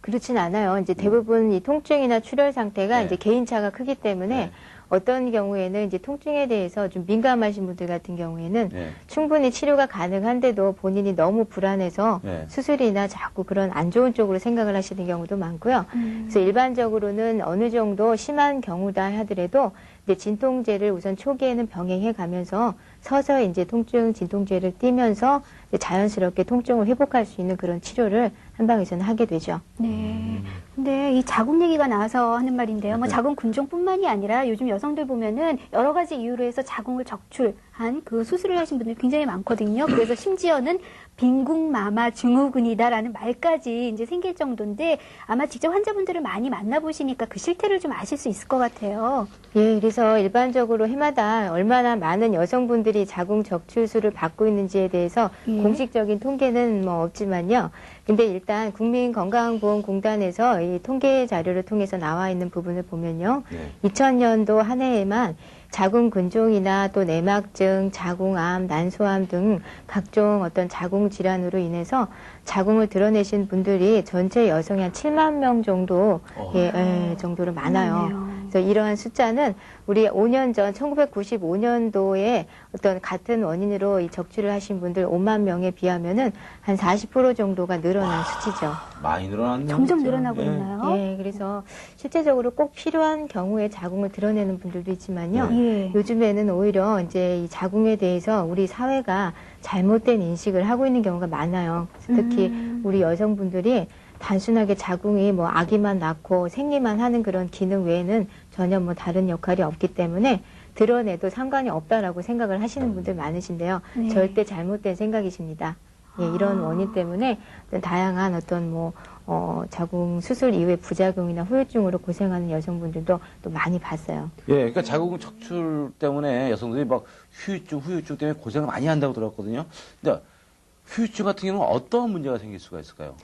그렇진 않아요. 이제 대부분 이 통증이나 출혈 상태가 네. 이제 개인차가 크기 때문에 네. 어떤 경우에는 이제 통증에 대해서 좀 민감하신 분들 같은 경우에는 네. 충분히 치료가 가능한데도 본인이 너무 불안해서 네. 수술이나 자꾸 그런 안 좋은 쪽으로 생각을 하시는 경우도 많고요. 그래서 일반적으로는 어느 정도 심한 경우다 하더라도 이제 진통제를 우선 초기에는 병행해 가면서 서서히 이제 통증 진통제를 띠면서 이제 자연스럽게 통증을 회복할 수 있는 그런 치료를 한방에서는 하게 되죠. 네. 근데 이 자궁 얘기가 나와서 하는 말인데요. 뭐 자궁 근종뿐만이 아니라 요즘 여성들 보면은 여러 가지 이유로 해서 자궁을 적출한 그 수술을 하신 분들이 굉장히 많거든요. 그래서 심지어는 빈궁마마 증후군이다라는 말까지 이제 생길 정도인데 아마 직접 환자분들을 많이 만나보시니까 그 실태를 좀 아실 수 있을 것 같아요. 예, 그래서 일반적으로 해마다 얼마나 많은 여성분들이 자궁 적출술을 받고 있는지에 대해서 예. 공식적인 통계는 뭐 없지만요. 근데 일단 국민건강보험공단에서 이 통계 자료를 통해서 나와 있는 부분을 보면요. 네. 2000년도 한 해에만 자궁 근종이나 또 내막증, 자궁암, 난소암 등 각종 어떤 자궁 질환으로 인해서 자궁을 드러내신 분들이 전체 여성이 한 7만 명 정도 정도로 많아요. 그렇네요. 그래서 이러한 숫자는 우리 5년 전 1995년도에 어떤 같은 원인으로 이 적출을 하신 분들 5만 명에 비하면은 한 40% 정도가 늘어난 수치죠. 많이 늘어났네요. 점점 진짜. 늘어나고 예. 있나요? 예, 그래서 실제적으로 꼭 필요한 경우에 자궁을 드러내는 분들도 있지만요. 예. 요즘에는 오히려 이제 이 자궁에 대해서 우리 사회가 잘못된 인식을 하고 있는 경우가 많아요. 특히 우리 여성분들이 단순하게 자궁이 뭐 아기만 낳고 생리만 하는 그런 기능 외에는 전혀 뭐 다른 역할이 없기 때문에 드러내도 상관이 없다라고 생각을 하시는 분들 많으신데요. 네. 절대 잘못된 생각이십니다. 예, 이런 원인 때문에 어떤 다양한 어떤 자궁 수술 이후의 부작용이나 후유증으로 고생하는 여성분들도 또 많이 봤어요. 예, 그러니까 자궁 척출 때문에 여성들이 막 후유증 때문에 고생을 많이 한다고 들었거든요. 근데 후유증 같은 경우는 어떤 문제가 생길 수가 있을까요?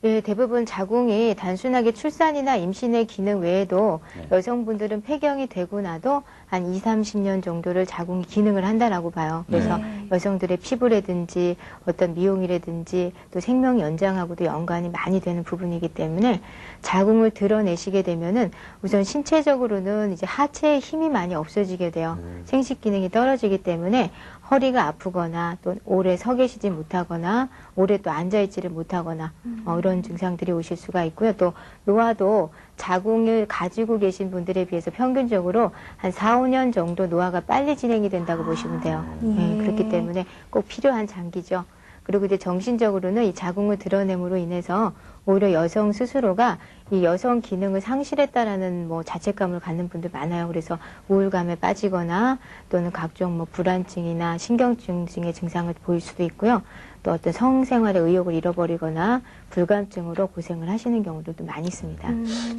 네, 대부분 자궁이 단순하게 출산이나 임신의 기능 외에도 네. 여성분들은 폐경이 되고 나도 한 20, 30년 정도를 자궁이 기능을 한다라고 봐요. 그래서 네. 여성들의 피부라든지 어떤 미용이라든지 또 생명 연장하고도 연관이 많이 되는 부분이기 때문에 자궁을 드러내시게 되면은 우선 신체적으로는 이제 하체에 힘이 많이 없어지게 돼요. 생식 기능이 떨어지기 때문에 허리가 아프거나 또 오래 서 계시지 못하거나 오래 또 앉아있지를 못하거나 이런 증상들이 오실 수가 있고요. 또 노화도 자궁을 가지고 계신 분들에 비해서 평균적으로 한 4, 5년 정도 노화가 빨리 진행이 된다고 보시면 돼요. 예. 그렇기 때문에 꼭 필요한 장기죠. 그리고 이제 정신적으로는 이 자궁을 드러냄으로 인해서 오히려 여성 스스로가 이 여성 기능을 상실했다라는 뭐 자책감을 갖는 분들 많아요. 그래서 우울감에 빠지거나 또는 각종 뭐 불안증이나 신경증 등의 증상을 보일 수도 있고요. 또 어떤 성생활의 의욕을 잃어버리거나 불감증으로 고생을 하시는 경우들도 많이 있습니다.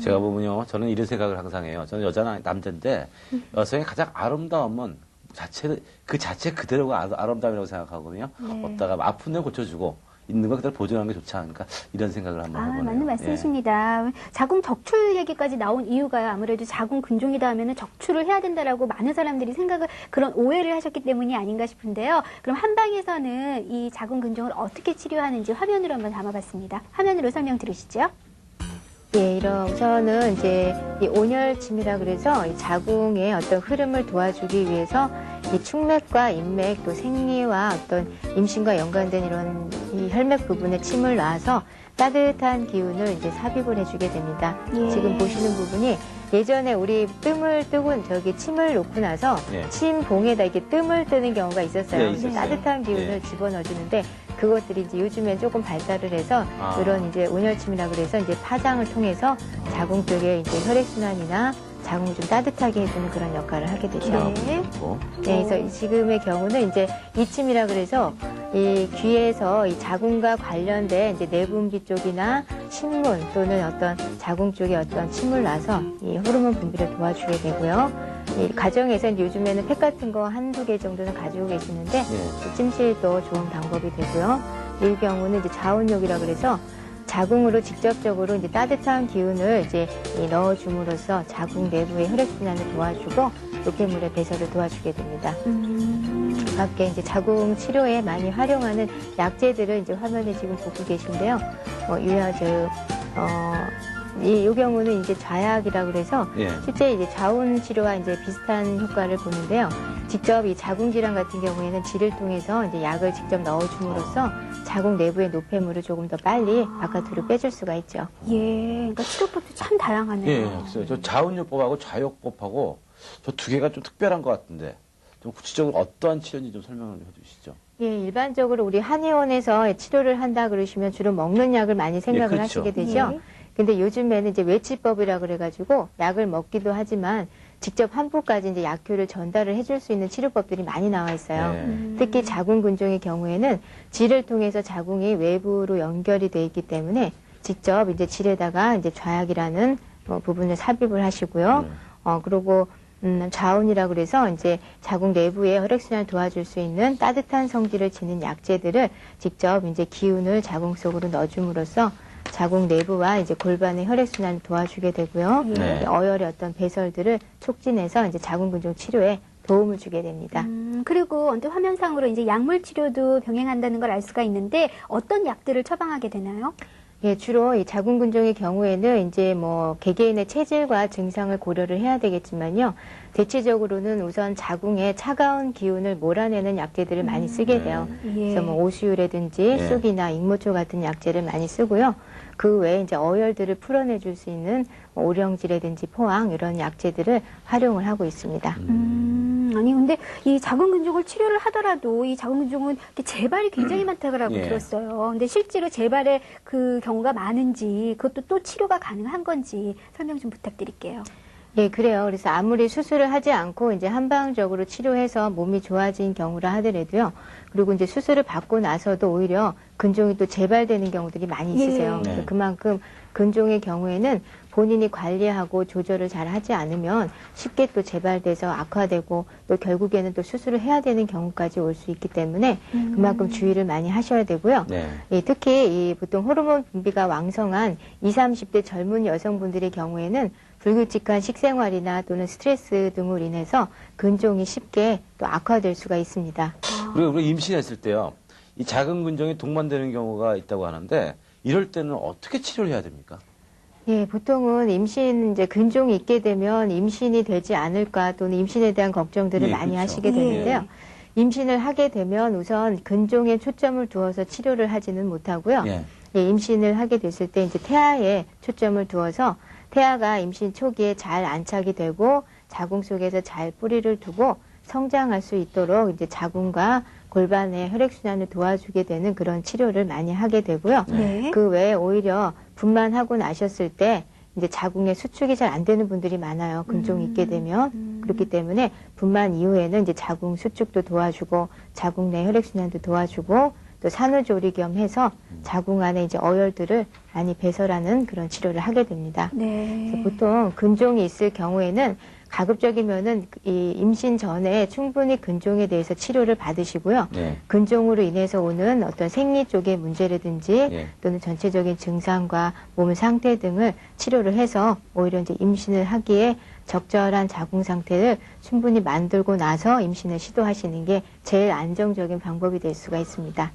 제가 보면요, 저는 이런 생각을 항상 해요. 저는 여자나 남자인데 여성의 가장 아름다움은 그 자체 그대로가 아름다움이라고 생각하거든요. 없다가 아픈 데 고쳐주고 있는 거 그대로 보존하는 게 좋지 않을까 이런 생각을 한번 해보네요. 맞는 말씀이십니다. 자궁 적출 얘기까지 나온 이유가 아무래도 자궁 근종이다 하면은 적출을 해야 된다라고 많은 사람들이 그런 오해를 하셨기 때문이 아닌가 싶은데요. 그럼 한방에서는 이 자궁 근종을 어떻게 치료하는지 화면으로 한번 담아봤습니다. 화면으로 설명 들으시죠. 예, 우선은 이제 이 온혈침이라 그래서 이 자궁의 어떤 흐름을 도와주기 위해서 이 축맥과 인맥 또 생리와 어떤 임신과 연관된 이런 이 혈맥 부분에 침을 놔서 따뜻한 기운을 이제 삽입을 해주게 됩니다. 예. 지금 보시는 부분이 예전에 우리 뜸을 뜨고 저기 침을 놓고 나서 예. 침봉에다 이렇게 뜸을 뜨는 경우가 있었어요. 예, 그래서 있었어요. 따뜻한 기운을 예. 집어넣어주는데 그것들이 이제 요즘엔 조금 발달을 해서 아. 이런 이제 온혈침이라 그래서 이제 파장을 통해서 자궁 쪽에 이제 혈액순환이나 자궁을 좀 따뜻하게 해주는 그런 역할을 하게 되죠. 네. 네, 그래서 지금의 경우는 이제 이침이라 그래서 이 귀에서 이 자궁과 관련된 이제 내분비 쪽이나 신문 또는 어떤 자궁 쪽에 어떤 침을 놔서 이 호르몬 분비를 도와주게 되고요. 이 가정에서 이제 요즘에는 팩 같은 거 한두 개 정도는 가지고 계시는데 예. 침실도 좋은 방법이 되고요. 이 경우는 이제 자운욕이라 그래서 자궁으로 직접적으로 이제 따뜻한 기운을 이제 넣어줌으로써 자궁 내부의 혈액순환을 도와주고 노폐물의 배설을 도와주게 됩니다. 밖에 이제 자궁 치료에 많이 활용하는 약재들을 이제 화면에 지금 보고 계신데요. 유야저, 이 경우는 이제 좌약이라 그래서 예. 실제 이제 자운 치료와 이제 비슷한 효과를 보는데요. 직접 이 자궁 질환 같은 경우에는 질을 통해서 이제 약을 직접 넣어줌으로써 자궁 내부의 노폐물을 조금 더 빨리 바깥으로 빼줄 수가 있죠. 예, 그러니까 치료법도 참 다양하네요. 예, 글쎄요. 저 자운요법하고 좌요법하고 저 두 개가 좀 특별한 것 같은데 좀 구체적으로 어떠한 치료인지 좀 설명을 해주시죠. 예, 일반적으로 우리 한의원에서 치료를 한다 그러시면 주로 먹는 약을 많이 생각을 그렇죠. 하시게 되죠. 예. 근데 요즘에는 이제 외치법이라 그래가지고 약을 먹기도 하지만 직접 환부까지 이제 약효를 전달을 해줄 수 있는 치료법들이 많이 나와 있어요. 예. 특히 자궁 근종의 경우에는 질을 통해서 자궁이 외부로 연결이 돼 있기 때문에 직접 이제 질에다가 이제 좌약이라는 부분을 삽입을 하시고요. 그리고 자운이라 그래서 이제 자궁 내부의 혈액순환을 도와줄 수 있는 따뜻한 성질을 지닌 약재들을 직접 이제 기운을 자궁 속으로 넣어줌으로써 자궁 내부와 이제 골반의 혈액순환을 도와주게 되고요. 네. 어혈의 어떤 배설들을 촉진해서 이제 자궁 근종 치료에 도움을 주게 됩니다. 그리고 언뜻 화면상으로 이제 약물 치료도 병행한다는 걸 알 수가 있는데 어떤 약들을 처방하게 되나요? 예, 주로 이 자궁 근종의 경우에는 이제 뭐 개개인의 체질과 증상을 고려를 해야 되겠지만요. 대체적으로는 우선 자궁에 차가운 기운을 몰아내는 약재들을 많이 쓰게 돼요. 예. 그래서 뭐 오수유라든지 예. 쑥이나 익모초 같은 약재를 많이 쓰고요. 그 외에 이제 어혈들을 풀어내줄 수 있는 뭐 오령지라든지 포항 이런 약재들을 활용을 하고 있습니다. 아니 근데 이 자궁 근종을 치료를 하더라도 이 자궁 근종은 이렇게 재발이 굉장히 많다고 예. 들었어요. 근데 실제로 재발의 그 경우가 많은지 그것도 또 치료가 가능한 건지 설명 좀 부탁드릴게요. 예, 그래요. 그래서 아무리 수술을 하지 않고 이제 한방적으로 치료해서 몸이 좋아진 경우라 하더라도요. 그리고 이제 수술을 받고 나서도 오히려 근종이 또 재발되는 경우들이 많이 있으세요. 예. 그래서 네. 그만큼 근종의 경우에는 본인이 관리하고 조절을 잘 하지 않으면 쉽게 또 재발돼서 악화되고 또 결국에는 또 수술을 해야 되는 경우까지 올 수 있기 때문에 그만큼 주의를 많이 하셔야 되고요. 네. 예, 특히 이 보통 호르몬 분비가 왕성한 20, 30대 젊은 여성분들의 경우에는 불규칙한 식생활이나 또는 스트레스 등으로 인해서 근종이 쉽게 또 악화될 수가 있습니다. 그리고 우리 임신했을 때요. 이 작은 근종이 동반되는 경우가 있다고 하는데 이럴 때는 어떻게 치료를 해야 됩니까? 예, 보통은 임신 이제 근종이 있게 되면 임신이 되지 않을까 또는 임신에 대한 걱정들을 예, 많이 그렇죠. 하시게 예. 되는데요. 임신을 하게 되면 우선 근종에 초점을 두어서 치료를 하지는 못하고요. 예. 예, 임신을 하게 됐을 때 이제 태아에 초점을 두어서 태아가 임신 초기에 잘 안착이 되고 자궁 속에서 잘 뿌리를 두고 성장할 수 있도록 이제 자궁과 골반의 혈액순환을 도와주게 되는 그런 치료를 많이 하게 되고요. 네. 그 외에 오히려 분만하고 나셨을 때 이제 자궁의 수축이 잘 안 되는 분들이 많아요. 근종이 있게 되면. 그렇기 때문에 분만 이후에는 이제 자궁 수축도 도와주고 자궁 내 혈액순환도 도와주고 또 산후조리 겸 해서 자궁 안에 이제 어혈들을 많이 배설하는 그런 치료를 하게 됩니다. 네. 그래서 보통 근종이 있을 경우에는 가급적이면은 이 임신 전에 충분히 근종에 대해서 치료를 받으시고요. 네. 근종으로 인해서 오는 어떤 생리 쪽의 문제라든지 예. 또는 전체적인 증상과 몸 상태 등을 치료를 해서 오히려 이제 임신을 하기에 적절한 자궁 상태를 충분히 만들고 나서 임신을 시도하시는 게 제일 안정적인 방법이 될 수가 있습니다.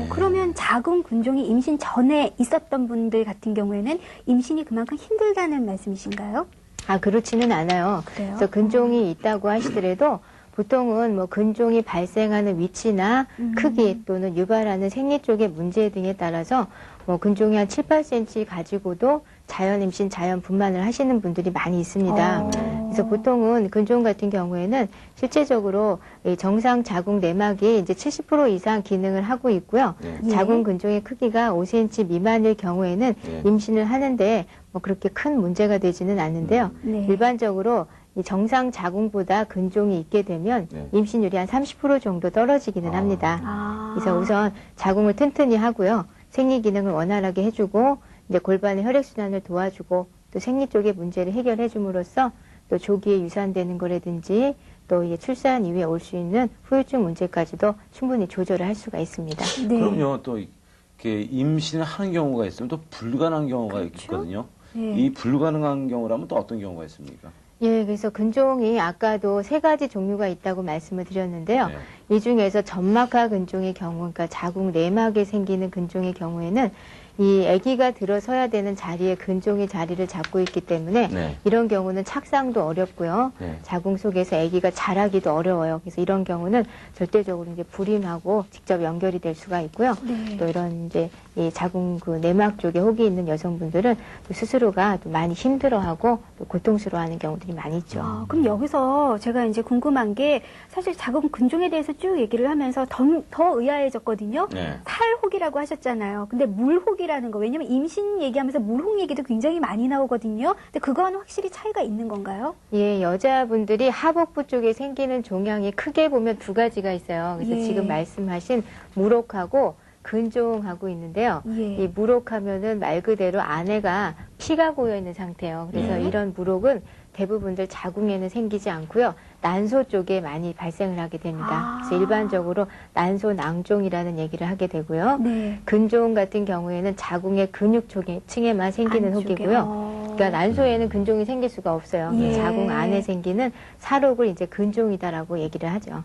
그러면 자궁 근종이 임신 전에 있었던 분들 같은 경우에는 임신이 그만큼 힘들다는 말씀이신가요? 아, 그렇지는 않아요. 그래요? 그래서 근종이 있다고 하시더라도 보통은 뭐 근종이 발생하는 위치나 크기 또는 유발하는 생리 쪽의 문제 등에 따라서 뭐 근종이 한 7, 8cm 가지고도 자연 임신, 자연 분만을 하시는 분들이 많이 있습니다. 그래서 보통은 근종 같은 경우에는 실제적으로 이 정상 자궁 내막이 이제 70% 이상 기능을 하고 있고요. 네. 자궁 근종의 크기가 5cm 미만일 경우에는 네. 임신을 하는데 뭐 그렇게 큰 문제가 되지는 않는데요. 네. 일반적으로 이 정상 자궁보다 근종이 있게 되면 네. 임신율이 한 30% 정도 떨어지기는 합니다. 아. 그래서 우선 자궁을 튼튼히 하고요. 생리 기능을 원활하게 해주고 이제 골반의 혈액순환을 도와주고 또 생리 쪽의 문제를 해결해 줌으로써 또 조기에 유산되는 거라든지 또 이게 출산 이후에 올 수 있는 후유증 문제까지도 충분히 조절을 할 수가 있습니다. 네. 그럼요, 또 이렇게 임신을 하는 경우가 있으면 또 불가능한 경우가 있거든요. 네. 이 불가능한 경우라면 또 어떤 경우가 있습니까? 예, 그래서 근종이 아까도 3가지 종류가 있다고 말씀을 드렸는데요. 네. 이 중에서 점막하 근종의 경우, 그러니까 자궁 내막에 생기는 근종의 경우에는 이 아기가 들어서야 되는 자리에 근종이 자리를 잡고 있기 때문에 네. 이런 경우는 착상도 어렵고요. 네. 자궁 속에서 아기가 자라기도 어려워요. 그래서 이런 경우는 절대적으로 이제 불임하고 직접 연결이 될 수가 있고요. 네. 또 이런 이제 이 자궁 그 내막 쪽에 혹이 있는 여성분들은 또 스스로가 또 많이 힘들어하고 또 고통스러워하는 경우들이 많이 있죠. 아, 그럼 여기서 제가 이제 궁금한 게 사실 자궁 근종에 대해서 쭉 얘기를 하면서 더 의아해졌거든요. 네. 탈혹이라고 하셨잖아요. 근데 물혹이라는 거, 왜냐면 임신 얘기하면서 물혹 얘기도 굉장히 많이 나오거든요. 근데 그거는 확실히 차이가 있는 건가요? 예, 여자분들이 하복부 쪽에 생기는 종양이 크게 보면 2가지가 있어요. 그래서 예. 지금 말씀하신 물혹하고 근종하고 있는데요. 예. 이 물혹하면은 말 그대로 안에가 피가 고여 있는 상태예요. 그래서 예. 이런 물혹은 대부분들 자궁에는 생기지 않고요. 난소 쪽에 많이 발생을 하게 됩니다. 아. 그래서 일반적으로 난소 낭종이라는 얘기를 하게 되고요. 네. 근종 같은 경우에는 자궁의 근육 층에만 생기는 안쪽에. 혹이고요. 그러니까 난소에는 근종이 생길 수가 없어요. 예. 자궁 안에 생기는 살혹을 이제 근종이다라고 얘기를 하죠.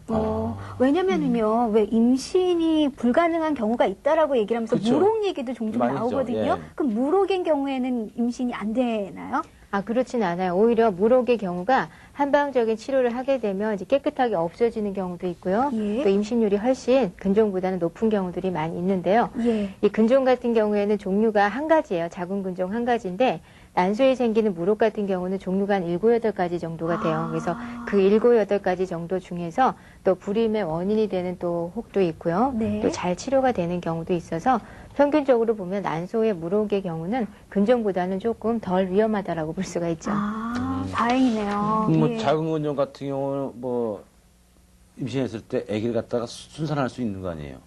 왜냐면은요, 왜 임신이 불가능한 경우가 있다라고 얘기를 하면서 그쵸. 물혹 얘기도 종종 많이 나오거든요. 있죠. 예. 그럼 물혹인 경우에는 임신이 안 되나요? 아, 그렇진 않아요. 오히려 물혹의 경우가 한방적인 치료를 하게 되면 이제 깨끗하게 없어지는 경우도 있고요. 예. 또 임신율이 훨씬 근종보다는 높은 경우들이 많이 있는데요. 예. 이 근종 같은 경우에는 종류가 한 가지예요. 자궁 근종 한 가지인데 난소에 생기는 물혹 같은 경우는 종류가 한 7, 8가지 정도가 돼요. 그래서 그 7, 8가지 정도 중에서 또 불임의 원인이 되는 또 혹도 있고요. 네. 또 잘 치료가 되는 경우도 있어서 평균적으로 보면 난소의 물혹의 경우는 근종보다는 조금 덜 위험하다라고 볼 수가 있죠. 아, 다행이네요. 뭐 예. 자궁 근종 같은 경우는 뭐 임신했을 때 아기를 갖다가 순산할 수 있는 거 아니에요?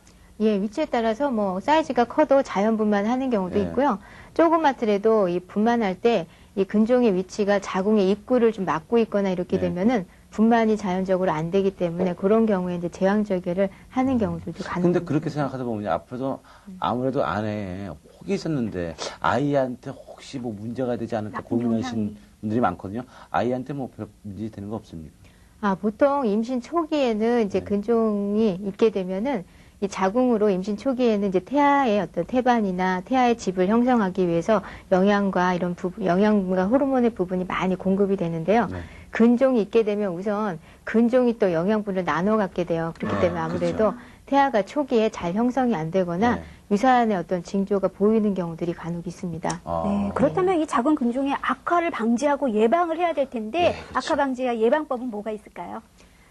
예, 위치에 따라서 뭐 사이즈가 커도 자연 분만하는 경우도 네. 있고요. 조그맣더라도 이 분만할 때 이 근종의 위치가 자궁의 입구를 좀 막고 있거나 이렇게 네. 되면은 분만이 자연적으로 안 되기 때문에 그런 경우에 이제 제왕절개를 하는 경우들도 가능합니다. 근데 그렇게 생각하다 보면 앞으로도 아무래도 안에 혹이 있었는데 아이한테 혹시 뭐 문제가 되지 않을까 나쁜 고민하신 영향이. 분들이 많거든요. 아이한테 뭐 별 문제 되는 거 없습니까? 아, 보통 임신 초기에는 이제 네. 근종이 있게 되면은 이 자궁으로 임신 초기에는 이제 태아의 어떤 태반이나 태아의 집을 형성하기 위해서 영양과 이런 부분, 영양과 호르몬의 부분이 많이 공급이 되는데요. 네. 근종이 있게 되면 우선 근종이 또 영양분을 나눠 갖게 돼요. 그렇기 네, 때문에 아무래도 그렇죠. 태아가 초기에 잘 형성이 안 되거나 네. 유사한의 어떤 징조가 보이는 경우들이 간혹 있습니다. 아. 네, 그렇다면 이 자궁 근종의 악화를 방지하고 예방을 해야 될 텐데 네, 그렇죠. 악화 방지와 예방법은 뭐가 있을까요?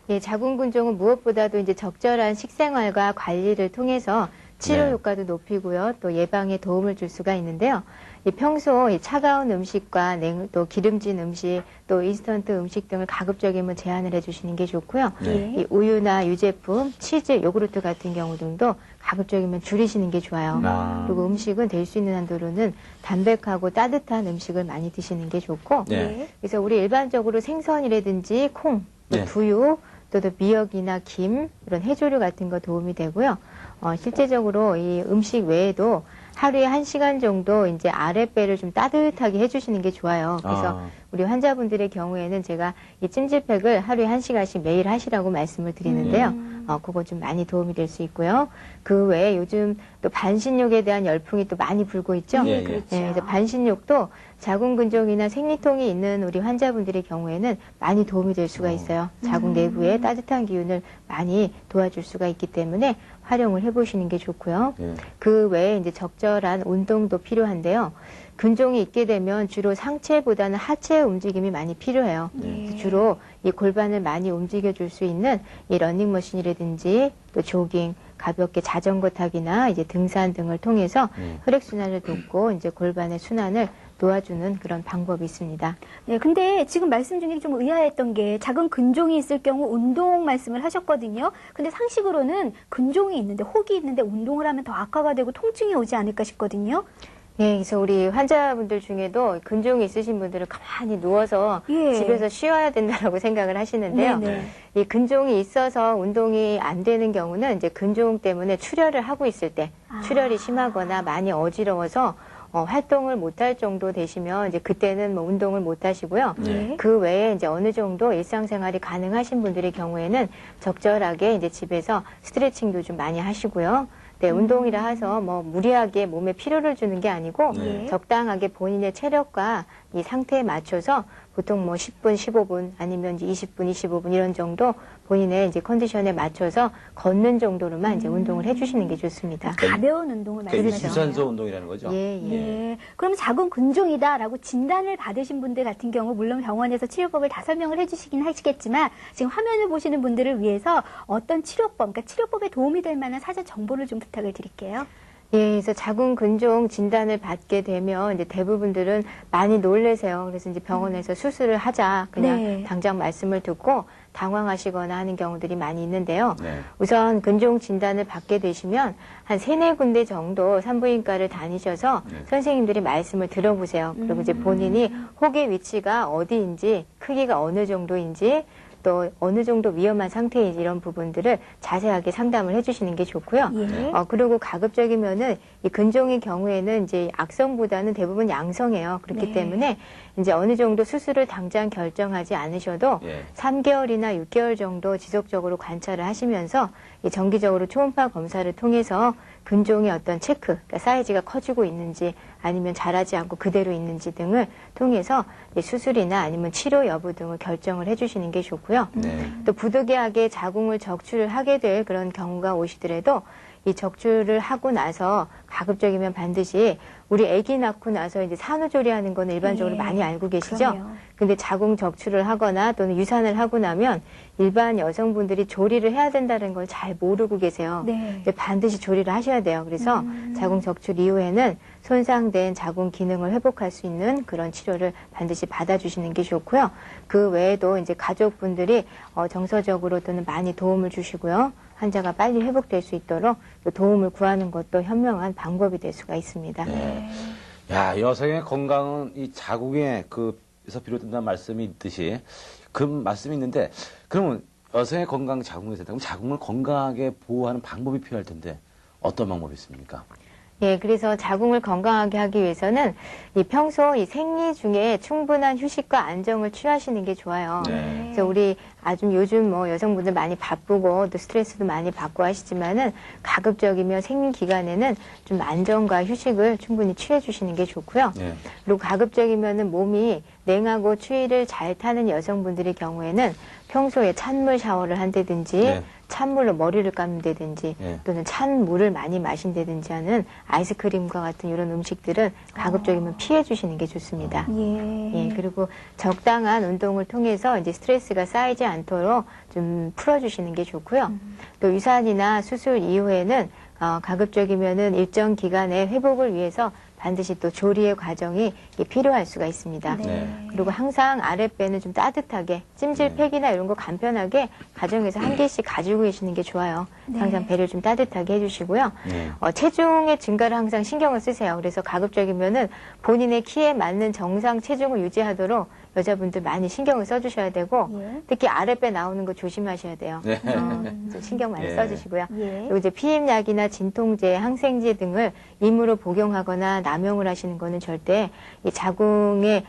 예, 자궁 근종은 무엇보다도 이제 적절한 식생활과 관리를 통해서 치료 네. 효과도 높이고요. 또 예방에 도움을 줄 수가 있는데요. 이 평소 이 차가운 음식과 또 기름진 음식, 또 인스턴트 음식 등을 가급적이면 제한을 해주시는 게 좋고요. 네. 이 우유나 유제품, 치즈, 요구르트 같은 경우 등도 가급적이면 줄이시는 게 좋아요. 아. 그리고 음식은 될 수 있는 한도로는 담백하고 따뜻한 음식을 많이 드시는 게 좋고, 네. 그래서 우리 일반적으로 생선이라든지 콩, 또 네. 두유, 또 미역이나 김, 이런 해조류 같은 거 도움이 되고요. 실제적으로 이 음식 외에도 하루에 1시간 정도 이제 아랫배를 좀 따뜻하게 해주시는 게 좋아요. 그래서 우리 환자분들의 경우에는 제가 이 찜질팩을 하루에 1시간씩 매일 하시라고 말씀을 드리는데요. 그거 좀 많이 도움이 될 수 있고요. 그 외에 요즘 또 반신욕에 대한 열풍이 또 많이 불고 있죠. 예, 예. 그렇죠. 그래서 반신욕도 자궁근종이나 생리통이 있는 우리 환자분들의 경우에는 많이 도움이 될 수가 있어요. 자궁 내부에 따뜻한 기운을 많이 도와줄 수가 있기 때문에 활용을 해보시는 게 좋고요. 예. 그 외에 이제 적절한 운동도 필요한데요. 근종이 있게 되면 주로 상체보다는 하체 움직임이 많이 필요해요. 그래서 주로 이 골반을 많이 움직여줄 수 있는 이 러닝머신이라든지 또 조깅, 가볍게 자전거 타기나 이제 등산 등을 통해서 혈액순환을 돕고 이제 골반의 순환을 도와주는 그런 방법이 있습니다. 네, 근데 지금 말씀 중에 좀 의아했던 게 작은 근종이 있을 경우 운동 말씀을 하셨거든요. 근데 상식으로는 근종이 있는데, 혹이 있는데 운동을 하면 더 악화가 되고 통증이 오지 않을까 싶거든요. 네, 그래서 우리 환자분들 중에도 근종이 있으신 분들은 가만히 누워서 예. 집에서 쉬어야 된다라고 생각을 하시는데요. 네네. 이 근종이 있어서 운동이 안 되는 경우는 이제 근종 때문에 출혈을 하고 있을 때, 출혈이 심하거나 많이 어지러워서 활동을 못할 정도 되시면 이제 그때는 뭐 운동을 못 하시고요. 네. 그 외에 이제 어느 정도 일상생활이 가능하신 분들의 경우에는 적절하게 이제 집에서 스트레칭도 좀 많이 하시고요. 네, 운동이라 해서 뭐 무리하게 몸에 피로를 주는 게 아니고 네. 적당하게 본인의 체력과 이 상태에 맞춰서 보통 뭐 10분, 15분 아니면 이제 20분, 25분 이런 정도 본인의 이제 컨디션에 맞춰서 걷는 정도로만 이제 운동을 해주시는 게 좋습니다. 가벼운 운동을 그러니까 이게 말씀하시는 유산소 운동이라는 거죠? 예, 예. 네. 그럼 자궁 근종이다라고 진단을 받으신 분들 같은 경우 물론 병원에서 치료법을 다 설명을 해주시긴 하시겠지만 지금 화면을 보시는 분들을 위해서 어떤 치료법, 그러니까 치료법에 도움이 될 만한 사전 정보를 좀 부탁을 드릴게요. 예, 그래서 자궁 근종 진단을 받게 되면 이제 대부분들은 많이 놀래세요. 그래서 이제 병원에서 수술을 하자 그냥 네. 당장 말씀을 듣고 당황하시거나 하는 경우들이 많이 있는데요. 네. 우선 근종 진단을 받게 되시면 한 3-4군데 정도 산부인과를 다니셔서 선생님들이 말씀을 들어보세요. 그리고 이제 본인이 혹의 위치가 어디인지, 크기가 어느 정도인지, 또 어느 정도 위험한 상태인지 이런 부분들을 자세하게 상담을 해주시는 게 좋고요. 예. 그리고 가급적이면은 이 근종의 경우에는 이제 악성보다는 대부분 양성이에요. 그렇기 네. 때문에 이제 어느 정도 수술을 당장 결정하지 않으셔도 예. 3개월이나 6개월 정도 지속적으로 관찰을 하시면서 이 정기적으로 초음파 검사를 통해서 근종의 어떤 체크, 그러니까 사이즈가 커지고 있는지 아니면 자라지 않고 그대로 있는지 등을 통해서 수술이나 아니면 치료 여부 등을 결정을 해주시는 게 좋고요. 네. 또 부득이하게 자궁을 적출을 하게 될 그런 경우가 오시더라도 이 적출을 하고 나서 가급적이면 반드시 우리 아기 낳고 나서 이제 산후조리하는 거는 일반적으로 예. 많이 알고 계시죠? 그럼요. 근데 자궁 적출을 하거나 또는 유산을 하고 나면 일반 여성분들이 조리를 해야 된다는 걸 잘 모르고 계세요. 네. 근데 반드시 조리를 하셔야 돼요. 그래서 자궁 적출 이후에는 손상된 자궁 기능을 회복할 수 있는 그런 치료를 반드시 받아주시는 게 좋고요. 그 외에도 이제 가족분들이 정서적으로 또는 많이 도움을 주시고요. 환자가 빨리 회복될 수 있도록 또 도움을 구하는 것도 현명한 방법이 될 수가 있습니다. 네. 야, 여성의 건강은 이 자궁에 그에서 비롯된다는 말씀이 있듯이 그 말씀이 있는데 그러면 여성의 건강 자궁에서 된다면 자궁을 건강하게 보호하는 방법이 필요할 텐데 어떤 방법이 있습니까? 예, 그래서 자궁을 건강하게 하기 위해서는 이 평소 이 생리 중에 충분한 휴식과 안정을 취하시는 게 좋아요. 네. 그래서 우리 요즘 뭐 여성분들 많이 바쁘고 또 스트레스도 많이 받고 하시지만은 가급적이면 생리 기간에는 좀 안정과 휴식을 충분히 취해 주시는 게 좋고요. 네. 그리고 가급적이면은 몸이 냉하고 추위를 잘 타는 여성분들의 경우에는 평소에 찬물 샤워를 한다든지 네. 찬물로 머리를 감는다든지 네. 또는 찬 물을 많이 마신다든지 하는 아이스크림과 같은 이런 음식들은 가급적이면 피해 주시는 게 좋습니다. 예. 예, 그리고 적당한 운동을 통해서 이제 스트레스가 쌓이지 않도록 좀 풀어주시는 게 좋고요. 또 유산이나 수술 이후에는 가급적이면은 일정 기간의 회복을 위해서 반드시 또 조리의 과정이 필요할 수가 있습니다. 네. 그리고 항상 아랫배는 좀 따뜻하게 찜질팩이나 이런 거 간편하게 가정에서 한 개씩 가지고 계시는 게 좋아요. 네. 항상 배를 좀 따뜻하게 해주시고요. 네. 체중의 증가를 항상 신경을 쓰세요. 그래서 가급적이면은 본인의 키에 맞는 정상 체중을 유지하도록 여자분들 많이 신경을 써주셔야 되고 예. 특히 아랫배 나오는 거 조심하셔야 돼요. 네. 좀 신경 많이 예. 써주시고요. 예. 그리고 이제 피임약이나 진통제, 항생제 등을 임의로 복용하거나 남용을 하시는 거는 절대 이 자궁을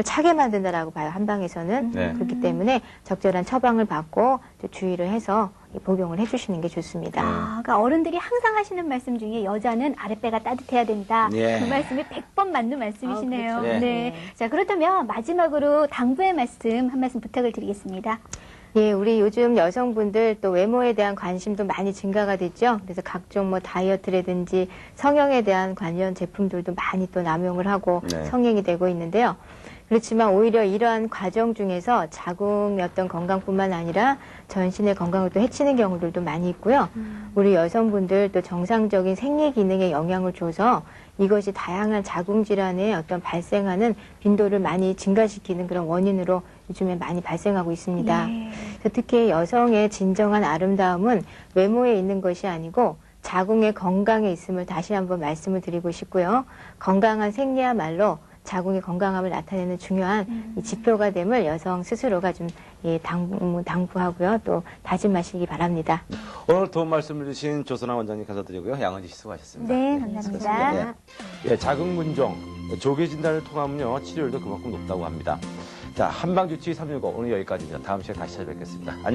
차게 만든다라고 봐요. 한방에서는. 네. 그렇기 때문에 적절한 처방을 받고 또 주의를 해서 복용을 해주시는 게 좋습니다. 그러니까 어른들이 항상 하시는 말씀 중에 여자는 아랫배가 따뜻해야 된다. 예. 그 말씀이 100번 맞는 말씀이시네요. 그렇죠. 네. 자, 그렇다면 마지막으로 당부의 말씀 한 말씀 부탁을 드리겠습니다. 예, 우리 요즘 여성분들 또 외모에 대한 관심도 많이 증가가 됐죠. 그래서 각종 뭐 다이어트라든지 성형에 대한 관련 제품들도 많이 또 남용을 하고 네. 성행이 되고 있는데요. 그렇지만 오히려 이러한 과정 중에서 자궁의 어떤 건강뿐만 아니라 전신의 건강을 또 해치는 경우들도 많이 있고요. 우리 여성분들 또 정상적인 생리 기능에 영향을 줘서 이것이 다양한 자궁 질환의 어떤 발생하는 빈도를 많이 증가시키는 그런 원인으로 요즘에 많이 발생하고 있습니다. 예. 그래서 특히 여성의 진정한 아름다움은 외모에 있는 것이 아니고 자궁의 건강에 있음을 다시 한번 말씀을 드리고 싶고요. 건강한 생리야말로 자궁의 건강함을 나타내는 중요한 이 지표가 됨을 여성 스스로가 좀 당부하고요. 또 다짐하시기 바랍니다. 오늘 도움 말씀을 주신 조선아 원장님 감사드리고요. 양은지 씨 수고하셨습니다. 네, 감사합니다. 수고하셨습니다. 네. 예, 자궁근종, 조기 진단을 통하면요, 치료율도 그만큼 높다고 합니다. 자, 한방주치 365 오늘 여기까지입니다. 다음 시간에 다시 찾아뵙겠습니다. 안녕.